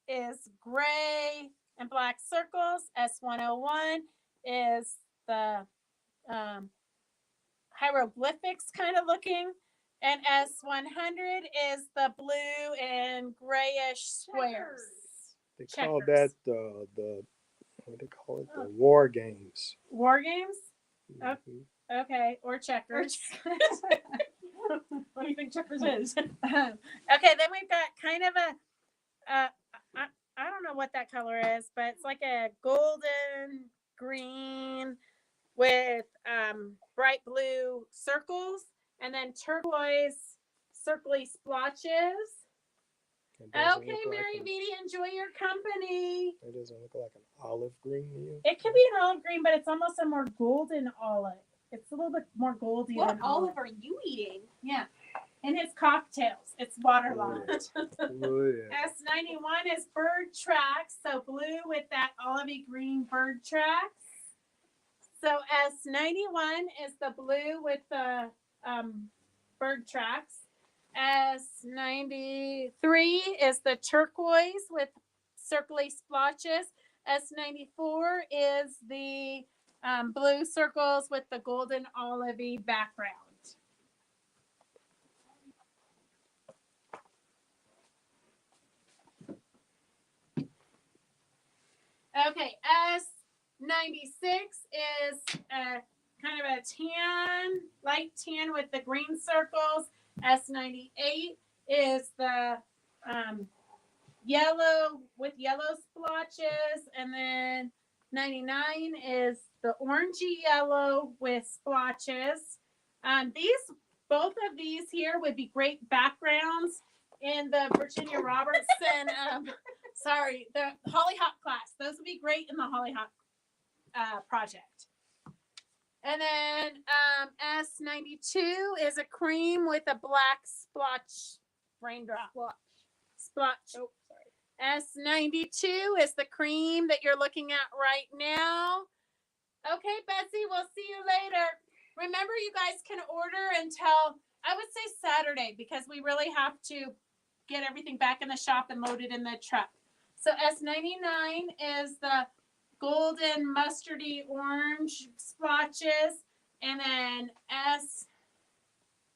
is gray and black circles. S101 is the hieroglyphics kind of looking. And S100 is the blue and grayish squares. They call that the what do they call it? The war games. War games? Mhm. Okay, or checkers. What do you think checkers is? Okay, then we've got kind of a, I don't know what that color is, but it's like a golden green with bright blue circles, and then turquoise circly splotches. Okay, Mary Beatty, enjoy your company. It doesn't look like an olive green to you? It could be an olive green, but it's almost a more golden olive. It's a little bit more goldy. What than olive are you eating? Yeah. In his cocktails, it's waterlogged. Oh, yeah. S91 is bird tracks, so blue with that olivey green bird tracks. So S91 is the blue with the bird tracks. S93 is the turquoise with circly splotches. S94 is the blue circles with the golden olivey background. Okay, S96 is kind of a tan, light tan with the green circles. S98 is the yellow with yellow splotches, and then 99 is the orangey yellow with splotches. Both of these here would be great backgrounds in the Virginia Robertson, the Hollyhock class. Those would be great in the Hollyhock project. And then S92 is a cream with a black splotch raindrop. Splotch. Oh, sorry. S92 is the cream that you're looking at right now. Okay, Betsy, we'll see you later. Remember, you guys can order until, I would say Saturday, because we really have to get everything back in the shop and load it in the truck. So S99 is the golden mustardy orange splotches, and then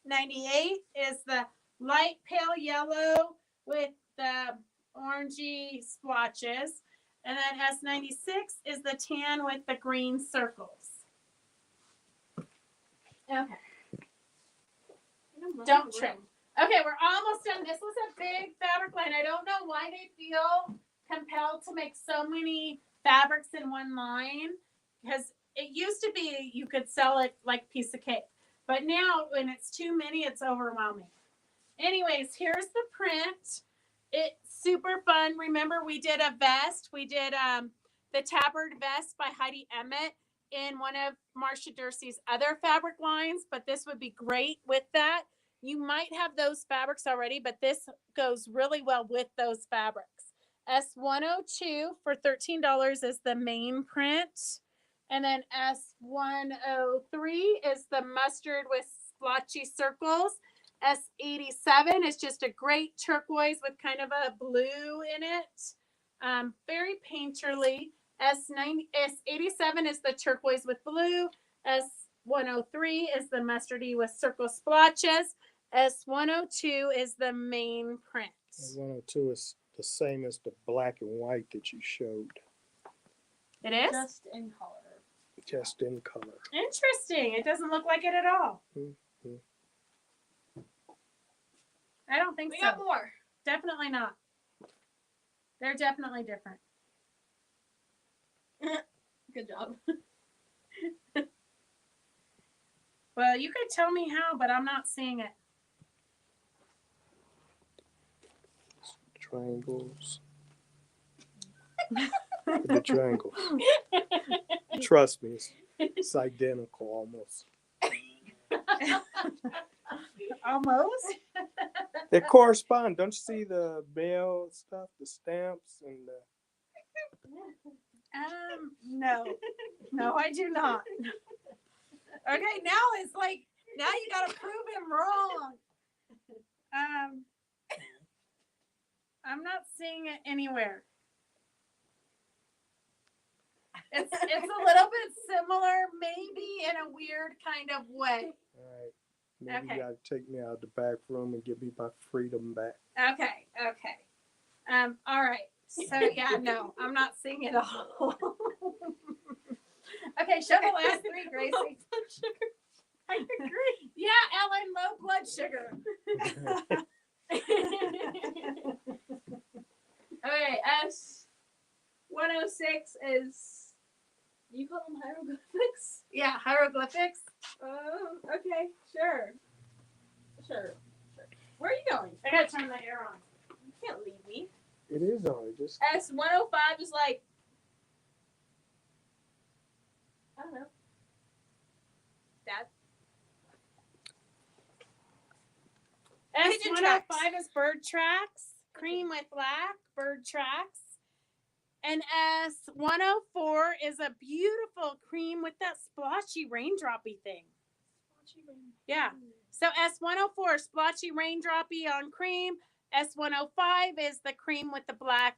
S98 is the light pale yellow with the orangey splotches, and then S96 is the tan with the green circles. Okay. Don't trim. Okay, we're almost done. This was a big fabric line. I don't know why they feel compelled to make so many fabrics in one line, because it used to be you could sell it like piece of cake, but now when it's too many, it's overwhelming. Anyways, here's the print. It's super fun. Remember, we did a vest. We did the tabard vest by Heidi Emmett in one of Marcia Dursey's other fabric lines, but this would be great with that. You might have those fabrics already, but this goes really well with those fabrics. S102 for $13 is the main print. And then S103 is the mustard with splotchy circles. S87 is just a great turquoise with kind of a blue in it. Very painterly. S87 is the turquoise with blue. S103 is the mustardy with circle splotches. S102 is the main print. 102 is the same as the black and white that you showed. It is? Just in color. Just in color. Interesting. It doesn't look like it at all. Mm-hmm. I don't think We so. got more. Definitely not. They're definitely different. Good job. Well, you could tell me how, but I'm not seeing it. Triangles. The triangles. Trust me, it's identical almost. Almost. They correspond. Don't you see the mail stuff, the stamps, and the... No, I do not. Okay, now it's like, now you gotta prove him wrong. I'm not seeing it anywhere. It's a little bit similar, maybe in a weird kind of way. All right. Maybe Okay. you gotta take me out the back room and give me my freedom back. Okay. All right. So yeah, no, I'm not seeing it all. Okay, show the last three, Gracie. Blood sugar. I agree. Yeah, Ellen, low blood sugar. Okay, S106 is. You call them hieroglyphics? Yeah, hieroglyphics. Okay, sure. Where are you going? I gotta turn the air on. You can't leave me. It is on. Just S105 is like. I don't know. Dad? Pigeon tracks. S105 is bird tracks. Cream with black, bird tracks. And S104 is a beautiful cream with that splotchy raindroppy thing. Yeah. So S104 splotchy raindroppy on cream. S105 is the cream with the black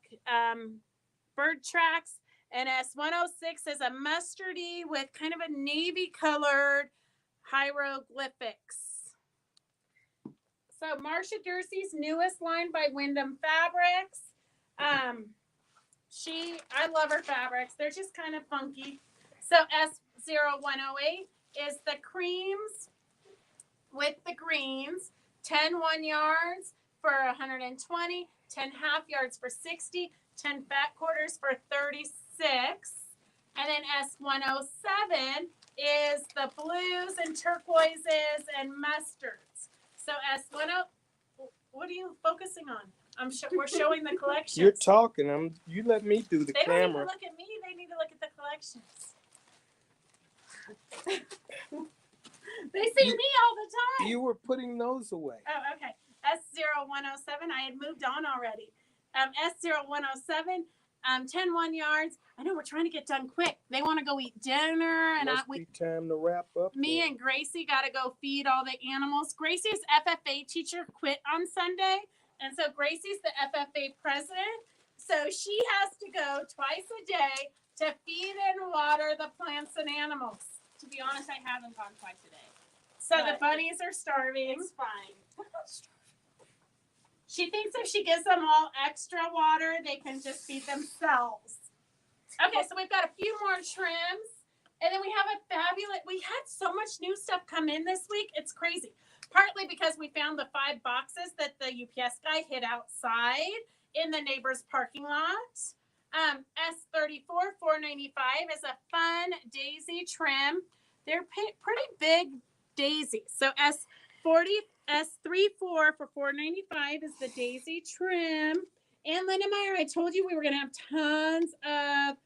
bird tracks. And S106 is a mustardy with kind of a navy colored hieroglyphics. So Marcia Dursey's newest line by Wyndham Fabrics. I love her fabrics. They're just kind of funky. So S0108 is the creams with the greens. 10 1 yards for 120, 10 half yards for 60, 10 fat quarters for 36. And then S107 is the blues and turquoises and mustards. So S10, what are you focusing on? We're showing the collections. you're talking. You let me do the They don't need to camera. look at me. They need to look at the collections. They see me all the time. You were putting those away. Oh, okay. S0107. I had moved on already. S0107. 10 1 yards. I know we're trying to get done quick. They want to go eat dinner, and Must be time to wrap up. me then. and Gracie got to go feed all the animals. Gracie's FFA teacher quit on Sunday, and so Gracie's the FFA president. So she has to go twice a day to feed and water the plants and animals. To be honest, I haven't gone twice a day. So the But bunnies are starving. It's fine. She thinks if she gives them all extra water, they can just feed themselves. Okay, so we've got a few more trims. And then we have we had so much new stuff come in this week. It's crazy. Partly because we found the 5 boxes that the UPS guy hid outside in the neighbor's parking lot. S34 495 is a fun daisy trim. They're pretty big daisies. So S34 for $4.95 is the daisy trim. And Linda Meyer, I told you we were going to have tons of.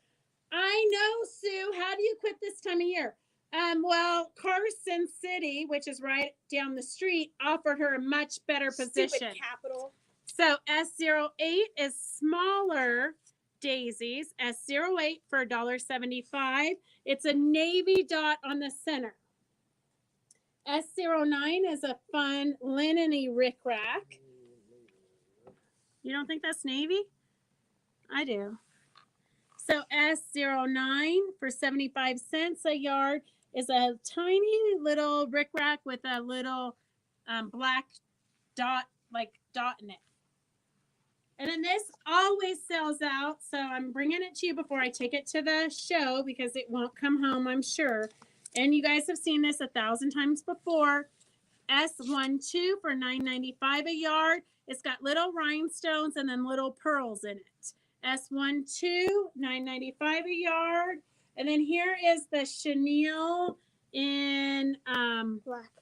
I know, Sue. How do you quit this time of year? Well, Carson City, which is right down the street, offered her a much better position. Stupid capital. So S08 is smaller daisies. S08 for $1.75. It's a navy dot on the center. S09 is a fun linen-y rickrack. You don't think that's navy? I do. So S09 for 75 cents a yard is a tiny little rickrack with a little black dot in it. And then this always sells out, so I'm bringing it to you before I take it to the show because it won't come home, I'm sure. And you guys have seen this 1,000 times before. S12 for $9.95 a yard. It's got little rhinestones and then little pearls in it. S12, $9.95 a yard. And then here is the chenille in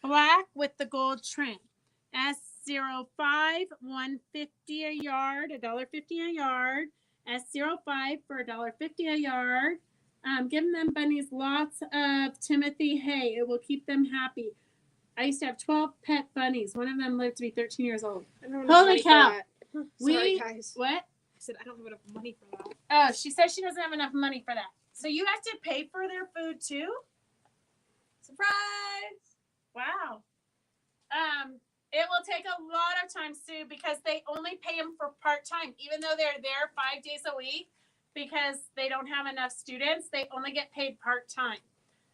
black with the gold trim. S05, $150 a yard, $1.50 a yard. S05 for $1.50 a yard. Giving them bunnies lots of Timothy hay. It will keep them happy. I used to have 12 pet bunnies. One of them lived to be 13 years old. Holy cow. Sorry, guys. What? I said I don't have enough money for that. Oh, she says she doesn't have enough money for that. So you have to pay for their food too? Surprise! Wow. It will take a lot of time, Sue, because they only pay them for part-time. Even though they're there 5 days a week, because they don't have enough students, they only get paid part-time.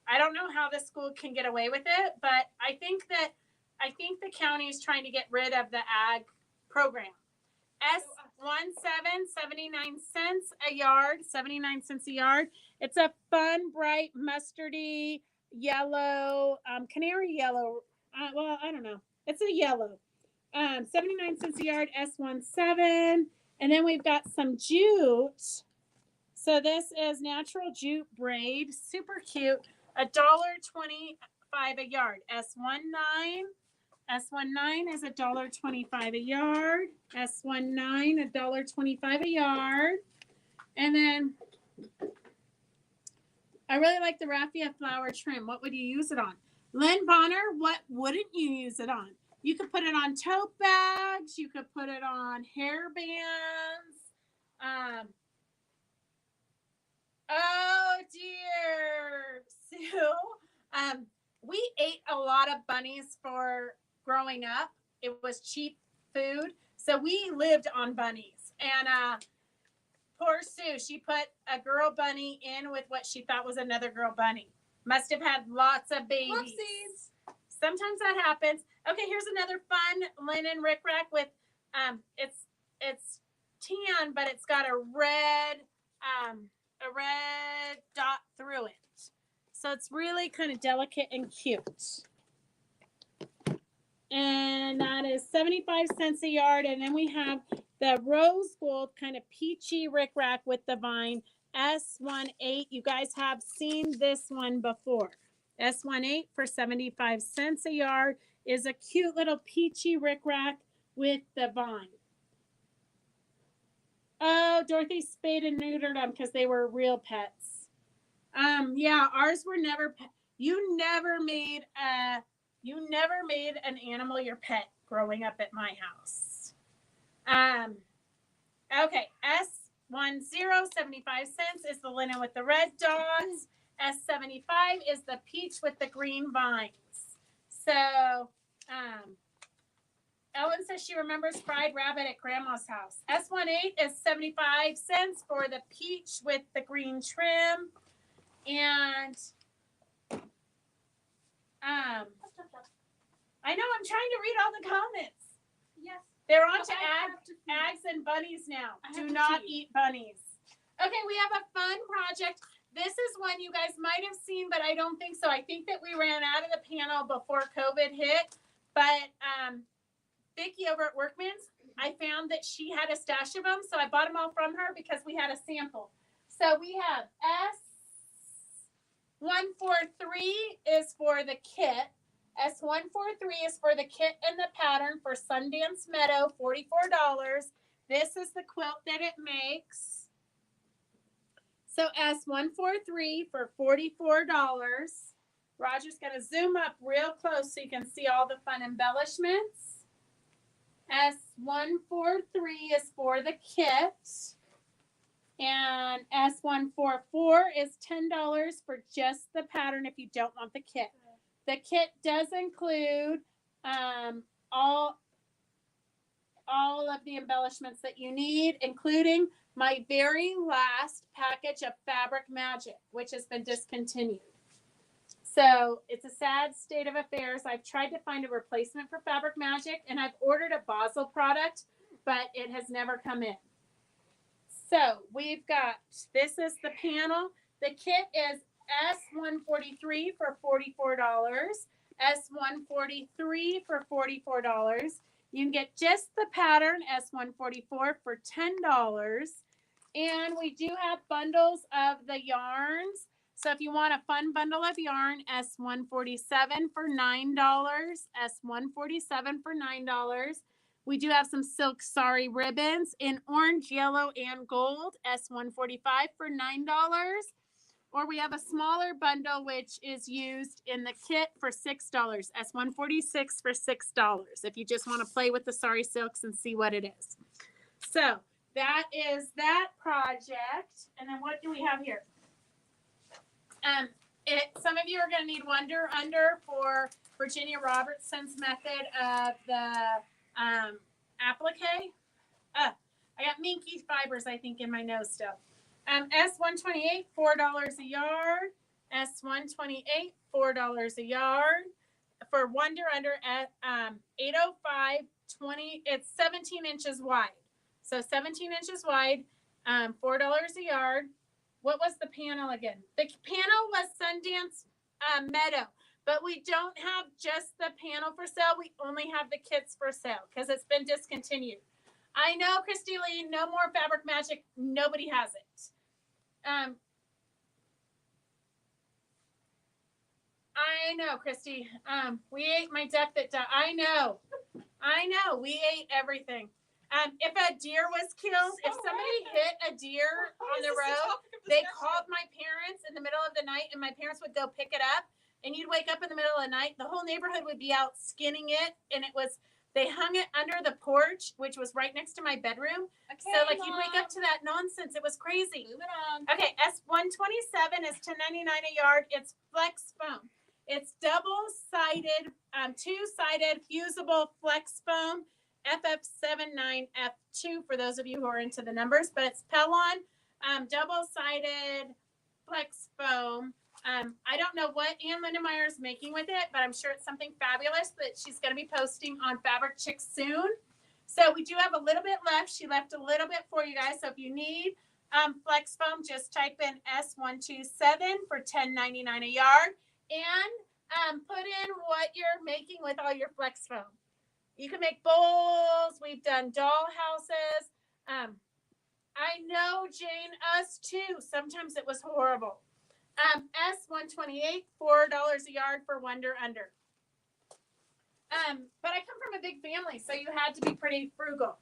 I don't know how the school can get away with it, but I think the county is trying to get rid of the ag program. S17, 79 cents a yard, 79 cents a yard. It's a fun, bright, mustardy, yellow, canary yellow. Well, I don't know. It's a yellow. 79 cents a yard, S17. And then we've got some jute. So this is natural jute braid, super cute. $1.25 a yard. S19 is $1.25 a yard. S19, $1.25 a yard. And then I really like the raffia flower trim. What would you use it on? Lynn Bonner, what wouldn't you use it on? You could put it on tote bags. You could put it on hair bands. Oh dear, Sue. We ate a lot of bunnies for growing up. It was cheap food, so we lived on bunnies. And poor Sue, she put a girl bunny in with what she thought was another girl bunny. Must have had lots of babies. Whoopsies. Sometimes that happens. Okay, here's another fun linen rickrack with it's tan, but it's got a red dot through it. So it's really kind of delicate and cute. And that is 75 cents a yard. And then we have the rose gold kind of peachy rickrack with the vine. S18. You guys have seen this one before. S18 for 75 cents a yard is a cute little peachy rickrack with the vine. Oh, Dorothy spayed and neutered them because they were real pets. Yeah, ours were never. You never made an animal your pet growing up at my house. Okay, S10, 75 cents is the linen with the red dots. S75 is the peach with the green vines. So, Ellen says she remembers fried rabbit at Grandma's house. S18 is 75 cents for the peach with the green trim. And I know I'm trying to read all the comments. Yes. They're on to ags and bunnies now. Do not eat bunnies. Okay, we have a fun project. This is one you guys might have seen, but I don't think so. I think that we ran out of the panel before COVID hit. But Vicki over at Workman's, I found that she had a stash of them, so I bought them all from her because we had a sample. So we have S143 is for the kit. S143 is for the kit and the pattern for Sundance Meadow, $44. This is the quilt that it makes. So S143 for $44. Roger's going to zoom up real close so you can see all the fun embellishments. S143 is for the kit. And S144 is $10 for just the pattern if you don't want the kit. The kit does include all of the embellishments that you need, including my very last package of Fabric Magic, which has been discontinued. So it's a sad state of affairs. I've tried to find a replacement for Fabric Magic, and I've ordered a Basel product, but it has never come in. So we've got, this is the panel. The kit is S143 for $44. S143 for $44. You can get just the pattern S144 for $10. And we do have bundles of the yarns. So if you want a fun bundle of yarn, S147 for $9. S147 for $9. We do have some silk sari ribbons in orange, yellow, and gold. S145 for $9. Or we have a smaller bundle, which is used in the kit for $6. S146 for $6 if you just want to play with the sari silks and see what it is. So that is that project. And then what do we have here? Some of you are going to need Wonder Under for Virginia Robertson's method of the applique. I got minky fibers, I think, in my nose still. S128, $4 a yard. S128, $4 a yard. For Wonder Under at 805, 20, it's 17 inches wide. So 17 inches wide, $4 a yard. What was the panel again? The panel was Sundance Meadow, but we don't have just the panel for sale. We only have the kits for sale because it's been discontinued. I know, Christy Lee, no more Fabric Magic. Nobody has it. I know, Christy. We ate my duck that died. I know. We ate everything. If a deer was killed, if somebody hit a deer on the road, they called my parents in the middle of the night, and my parents would go pick it up. And you'd wake up in the middle of the night. The whole neighborhood would be out skinning it, and they hung it under the porch, which was right next to my bedroom. Okay, so like you'd wake up to that nonsense. It was crazy. Moving on. Okay, S127 is $10.99 a yard. It's flex foam. It's double-sided, two-sided fusible flex foam. FF79F2 for those of you who are into the numbers, but it's Pellon double-sided flex foam. I don't know what Ann Lindenmeyer is making with it, but I'm sure it's something fabulous that she's going to be posting on Fabric Chick soon. So we do have a little bit left. She left a little bit for you guys. So if you need flex foam, just type in S127 for $10.99 a yard and put in what you're making with all your flex foam. You can make bowls. We've done doll houses. I know, Jane, us too. Sometimes it was horrible. S128, $4 a yard for Wonder Under. But I come from a big family, so you had to be pretty frugal.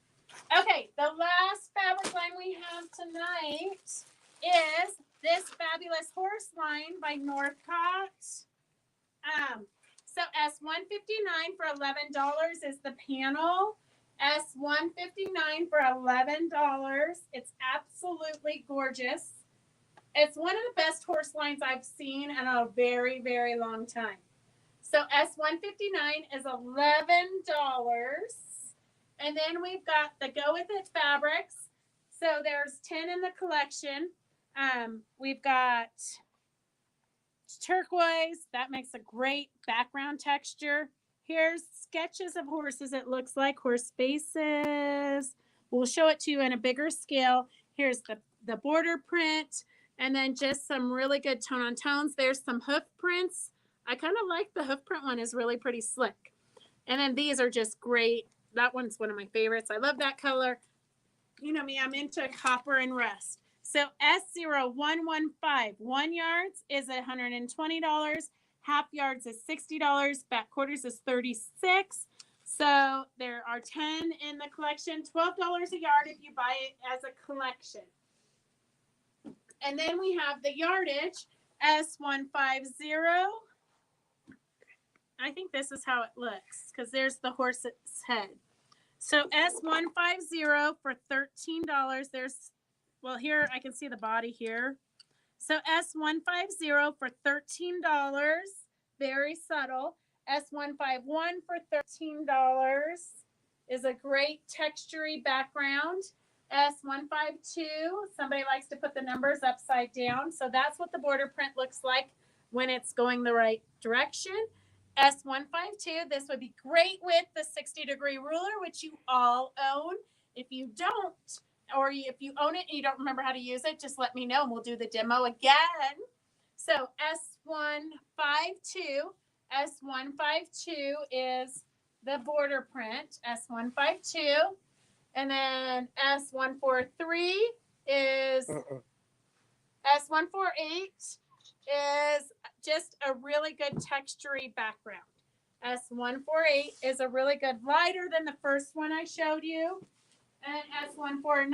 Okay, the last fabric line we have tonight is this fabulous horse line by Northcott. So S159 for $11 is the panel. S159 for $11. It's absolutely gorgeous. It's one of the best horse lines I've seen in a very, very long time. So S159 is $11. And then we've got the Go With It fabrics. So there's 10 in the collection. We've got turquoise. That makes a great background texture. Here's sketches of horses. It looks like horse faces. We'll show it to you in a bigger scale. Here's the border print. And then just some really good tone on tones. There's some hoof prints. I kind of like the hoof print one, is really pretty slick. And then these are just great. That one's one of my favorites. I love that color. You know me, I'm into copper and rust. So S0115, 1 yards is $120. Half yards is $60. Back quarters is $36. So there are 10 in the collection. $12 a yard if you buy it as a collection. And then we have the yardage, S150. I think this is how it looks because there's the horse's head. So S150 for $13. Well, here I can see the body here. So S150 for $13. Very subtle. S151 for $13 is a great textury background. S152, somebody likes to put the numbers upside down. So that's what the border print looks like when it's going the right direction. S152, this would be great with the 60-degree ruler, which you all own. If you don't, or if you own it and you don't remember how to use it, just let me know and we'll do the demo again. So S152, S152 is the border print, S152. And then S143 is, S148 is just a really good textury background. S148 is a really good, lighter than the first one I showed you. And S149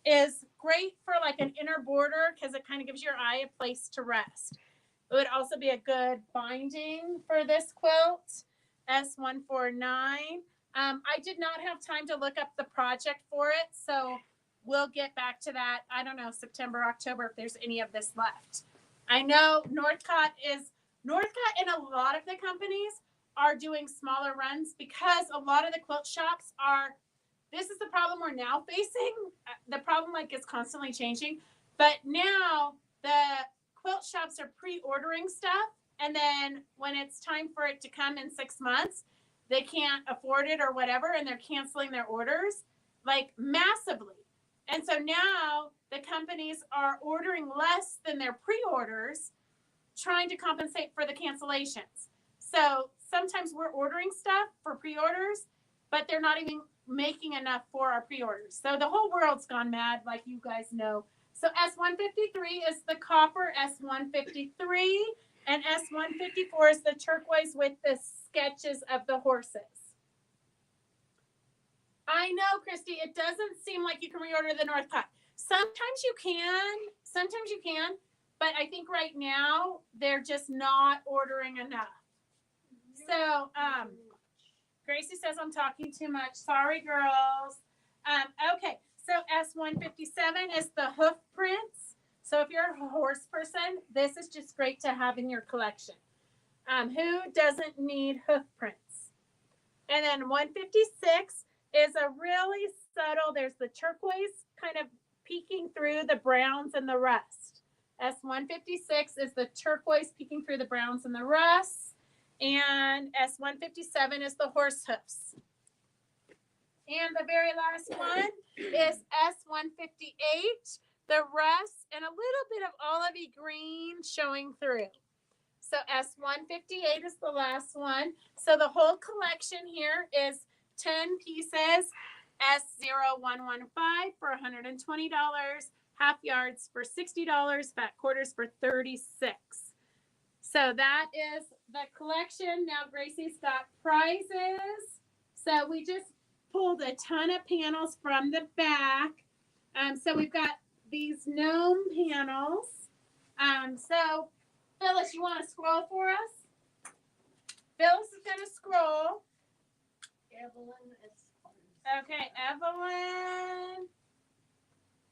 is great for like an inner border because it kind of gives your eye a place to rest. It would also be a good binding for this quilt. S149. I did not have time to look up the project for it, so we'll get back to that. I don't know, September, October, if there's any of this left. I know Northcott and a lot of the companies are doing smaller runs because a lot of the quilt shops are, this is the problem we're now facing. The problem like is constantly changing, but now the quilt shops are pre-ordering stuff, and then when it's time for it to come in 6 months, they can't afford it or whatever, and they're canceling their orders like massively. And so now the companies are ordering less than their pre-orders, trying to compensate for the cancellations. So sometimes we're ordering stuff for pre-orders, but they're not even making enough for our pre-orders. So the whole world's gone mad, like you guys know. So S153 is the copper S153, and S154 is the turquoise with the sketches of the horses. I know, Christy, it doesn't seem like you can reorder the Northcott. Sometimes you can, but I think right now they're just not ordering enough. So, Gracie says I'm talking too much. Sorry, girls. Okay, so S157 is the hoof prints. So if you're a horse person, this is just great to have in your collection. Who doesn't need hoof prints? And then 156 is a really subtle, there's the turquoise kind of peeking through the browns and the rust. S156 is the turquoise peeking through the browns and the rust. And S157 is the horse hoofs. And the very last one is S158, the rust and a little bit of olivey green showing through. So S158 is the last one. So the whole collection here is 10 pieces, S0115 for $120, half yards for $60, fat quarters for $36. So that is the collection. Now Gracie's got prizes. So we just pulled a ton of panels from the back. So we've got these gnome panels. So Phyllis, you want to scroll for us? Phyllis is going to scroll. Evelyn is. Okay, Evelyn.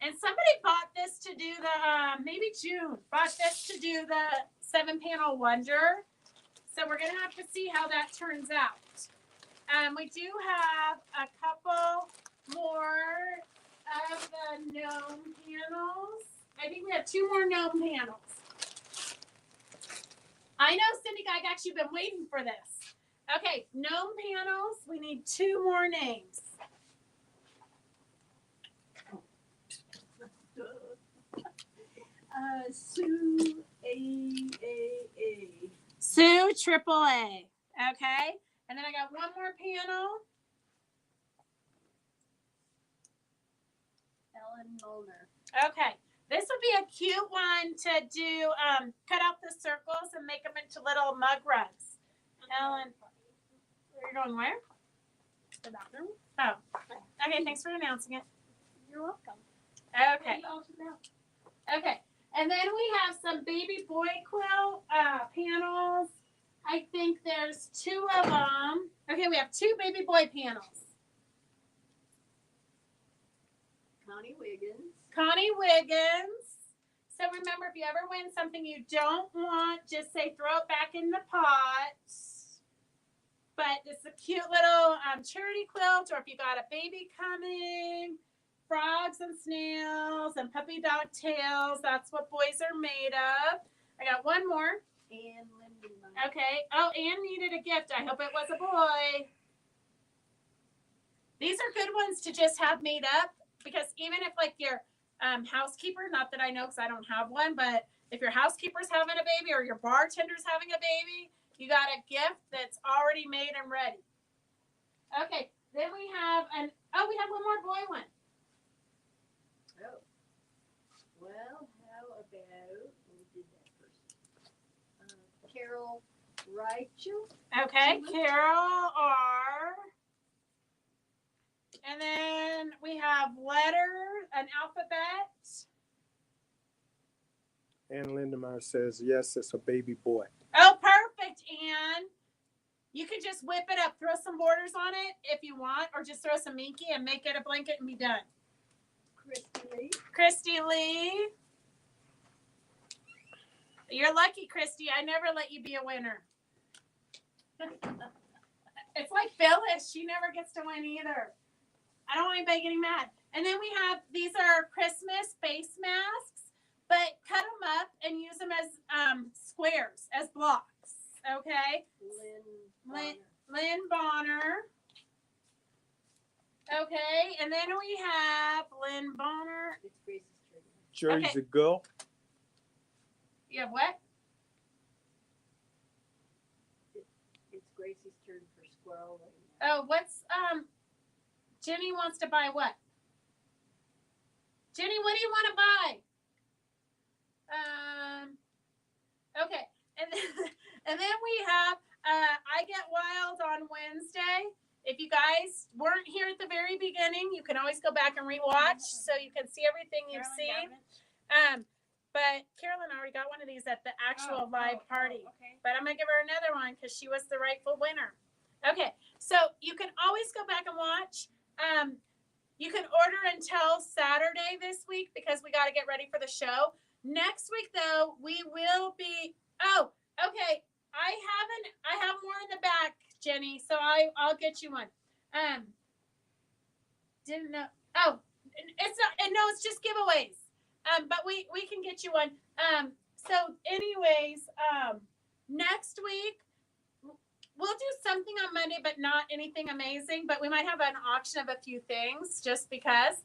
And somebody bought this to do the, maybe June, bought this to do the 7-panel wonder. So we're going to have to see how that turns out. We do have a couple more of the gnome panels. I think we have 2 more gnome panels. I know, Cindy Gygax, you've been waiting for this. Okay, gnome panels. We need 2 more names. Sue AAA. Sue AAA. Okay. And then I got one more panel. Ellen Molnar. Okay. This would be a cute one to do, cut out the circles and make them into little mug rugs. Ellen, you're going where? The bathroom. Oh. Okay, thanks for announcing it. You're welcome. Okay. Okay. And then we have some baby boy quilt panels. I think there's 2 of them. Okay, we have 2 baby boy panels. Connie Wiggins. Connie Wiggins. So remember, if you ever win something you don't want, just say throw it back in the pot. But it's a cute little charity quilt, or if you got a baby coming, frogs and snails and puppy dog tails. That's what boys are made of. I got one more. Ann Lindenberg. Okay. Oh, Anne needed a gift. I hope it was a boy. These are good ones to just have made up, because even if like your housekeeper, not that I know because I don't have one, but if your housekeeper's having a baby or your bartender's having a baby, You got a gift that's already made and ready. Okay, then we have we have one more boy one. Oh. Well, how about we did that first? Carol Rachel. Okay, Carol R. And then we have letter, an alphabet. And Lindemeyer says, yes, it's a baby boy. Oh, perfect, Anne. You could just whip it up, throw some borders on it if you want, or just throw some minky and make it a blanket and be done. Christy Lee. You're lucky, Christy. I never let you be a winner. It's like Phyllis. She never gets to win either. I don't want anybody getting mad. And then we have, these are Christmas face masks, but cut them up and use them as squares, as blocks. Okay? Lynn Bonner. Okay, and then we have Lynn Bonner. It's Grace's turn. Jersey girl. You have what? It's Gracie's turn for squirrel. Oh, what's Jenny wants to buy what? Jenny, what do you want to buy? Okay, and then we have I Get Wild on Wednesday. If you guys weren't here at the very beginning, you can always go back and rewatch so you can see everything you've seen. But Carolyn already got one of these at the actual live party. Okay. But I'm going to give her another one because she was the rightful winner. Okay, so you can always go back and watch. You can order until Saturday this week because we got to get ready for the show. Next week, though, we will be... Oh, okay. I have more in the back, Jenny, so I'll get you one. Didn't know. Oh, it's not. No, it's just giveaways. But we can get you one. So anyways, next week we'll do something on Monday, but not anything amazing. But we might have an auction of a few things just because.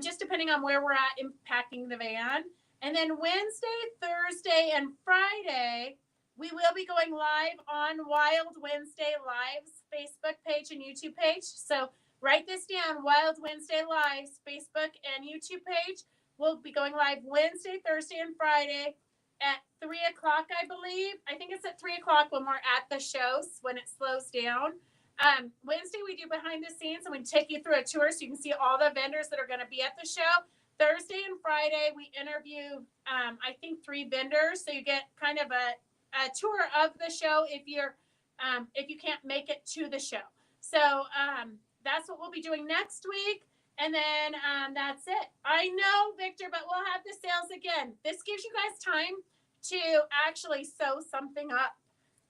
Just depending on where we're at in packing the van. And then Wednesday, Thursday, and Friday, we will be going live on Wild Wednesday Live's Facebook page and YouTube page. So write this down, Wild Wednesday Live's Facebook and YouTube page. We'll be going live Wednesday, Thursday, and Friday at 3 o'clock, I believe. I think it's at 3 o'clock when we're at the shows, when it slows down. Wednesday, we do behind the scenes, and we take you through a tour so you can see all the vendors that are going to be at the show. Thursday and Friday, we interview, I think, 3 vendors. So you get kind of a tour of the show if you can't make it to the show. So that's what we'll be doing next week. And then that's it. I know, Victor, but we'll have the sales again. This gives you guys time to actually sew something up.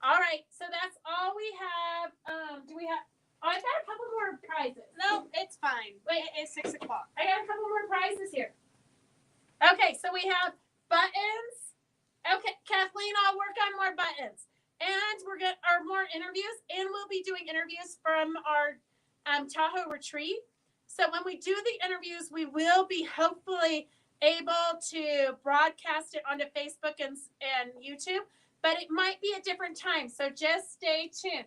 All right. So that's all we have. Do we have? Oh, I've got a couple more prizes. No, it's fine. Wait, It's 6 o'clock. I got a couple more prizes here. Okay, so we have buttons. Okay, Kathleen, I'll work on more buttons. And we're going to more interviews. And we'll be doing interviews from our Tahoe retreat. So when we do the interviews, we will be hopefully able to broadcast it onto Facebook and YouTube. But it might be a different time. So just stay tuned.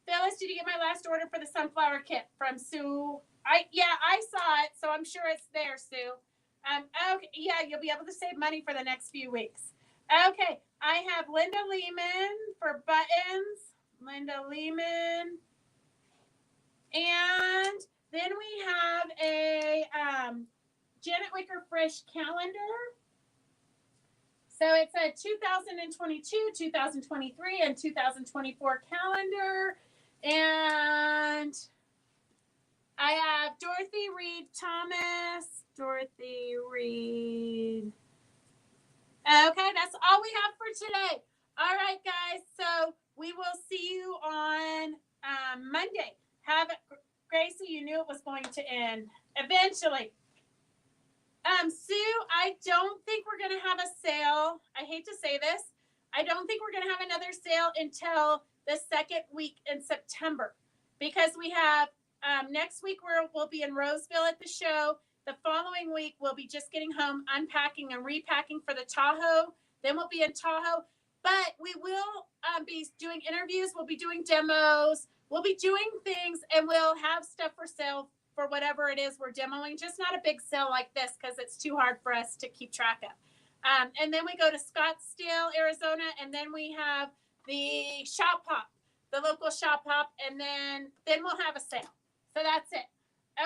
Phyllis, did you get my last order for the sunflower kit from Sue? I saw it, so I'm sure it's there, Sue. Okay, yeah, you'll be able to save money for the next few weeks. Okay, I have Linda Lehman for buttons. Linda Lehman. And then we have a Janet Wicker Frisch calendar. So it's a 2022, 2023, and 2024 calendar. And I have Dorothy Reed Thomas. Dorothy Reed. Okay, that's all we have for today. All right, guys. So we will see you on Monday. Have it, Gracie. You knew it was going to end eventually. Sue, I don't think we're going to have a sale. I hate to say this. I don't think we're going to have another sale until the second week in September because we have next week we'll be in Roseville at the show. The following week we'll be just getting home, unpacking and repacking for the Tahoe. Then we'll be in Tahoe. But we will be doing interviews. We'll be doing demos. We'll be doing things, and we'll have stuff for sale for whatever it is we're demoing. Just not a big sale like this because it's too hard for us to keep track of. And then we go to Scottsdale, Arizona, and then we have the shop hop, the local shop hop, and then we'll have a sale. So that's it.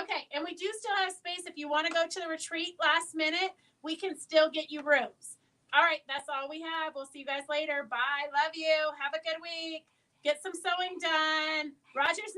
Okay, and we do still have space. If you want to go to the retreat last minute, we can still get you rooms. All right, that's all we have. We'll see you guys later. Bye. Love you. Have a good week. Get some sewing done. Roger's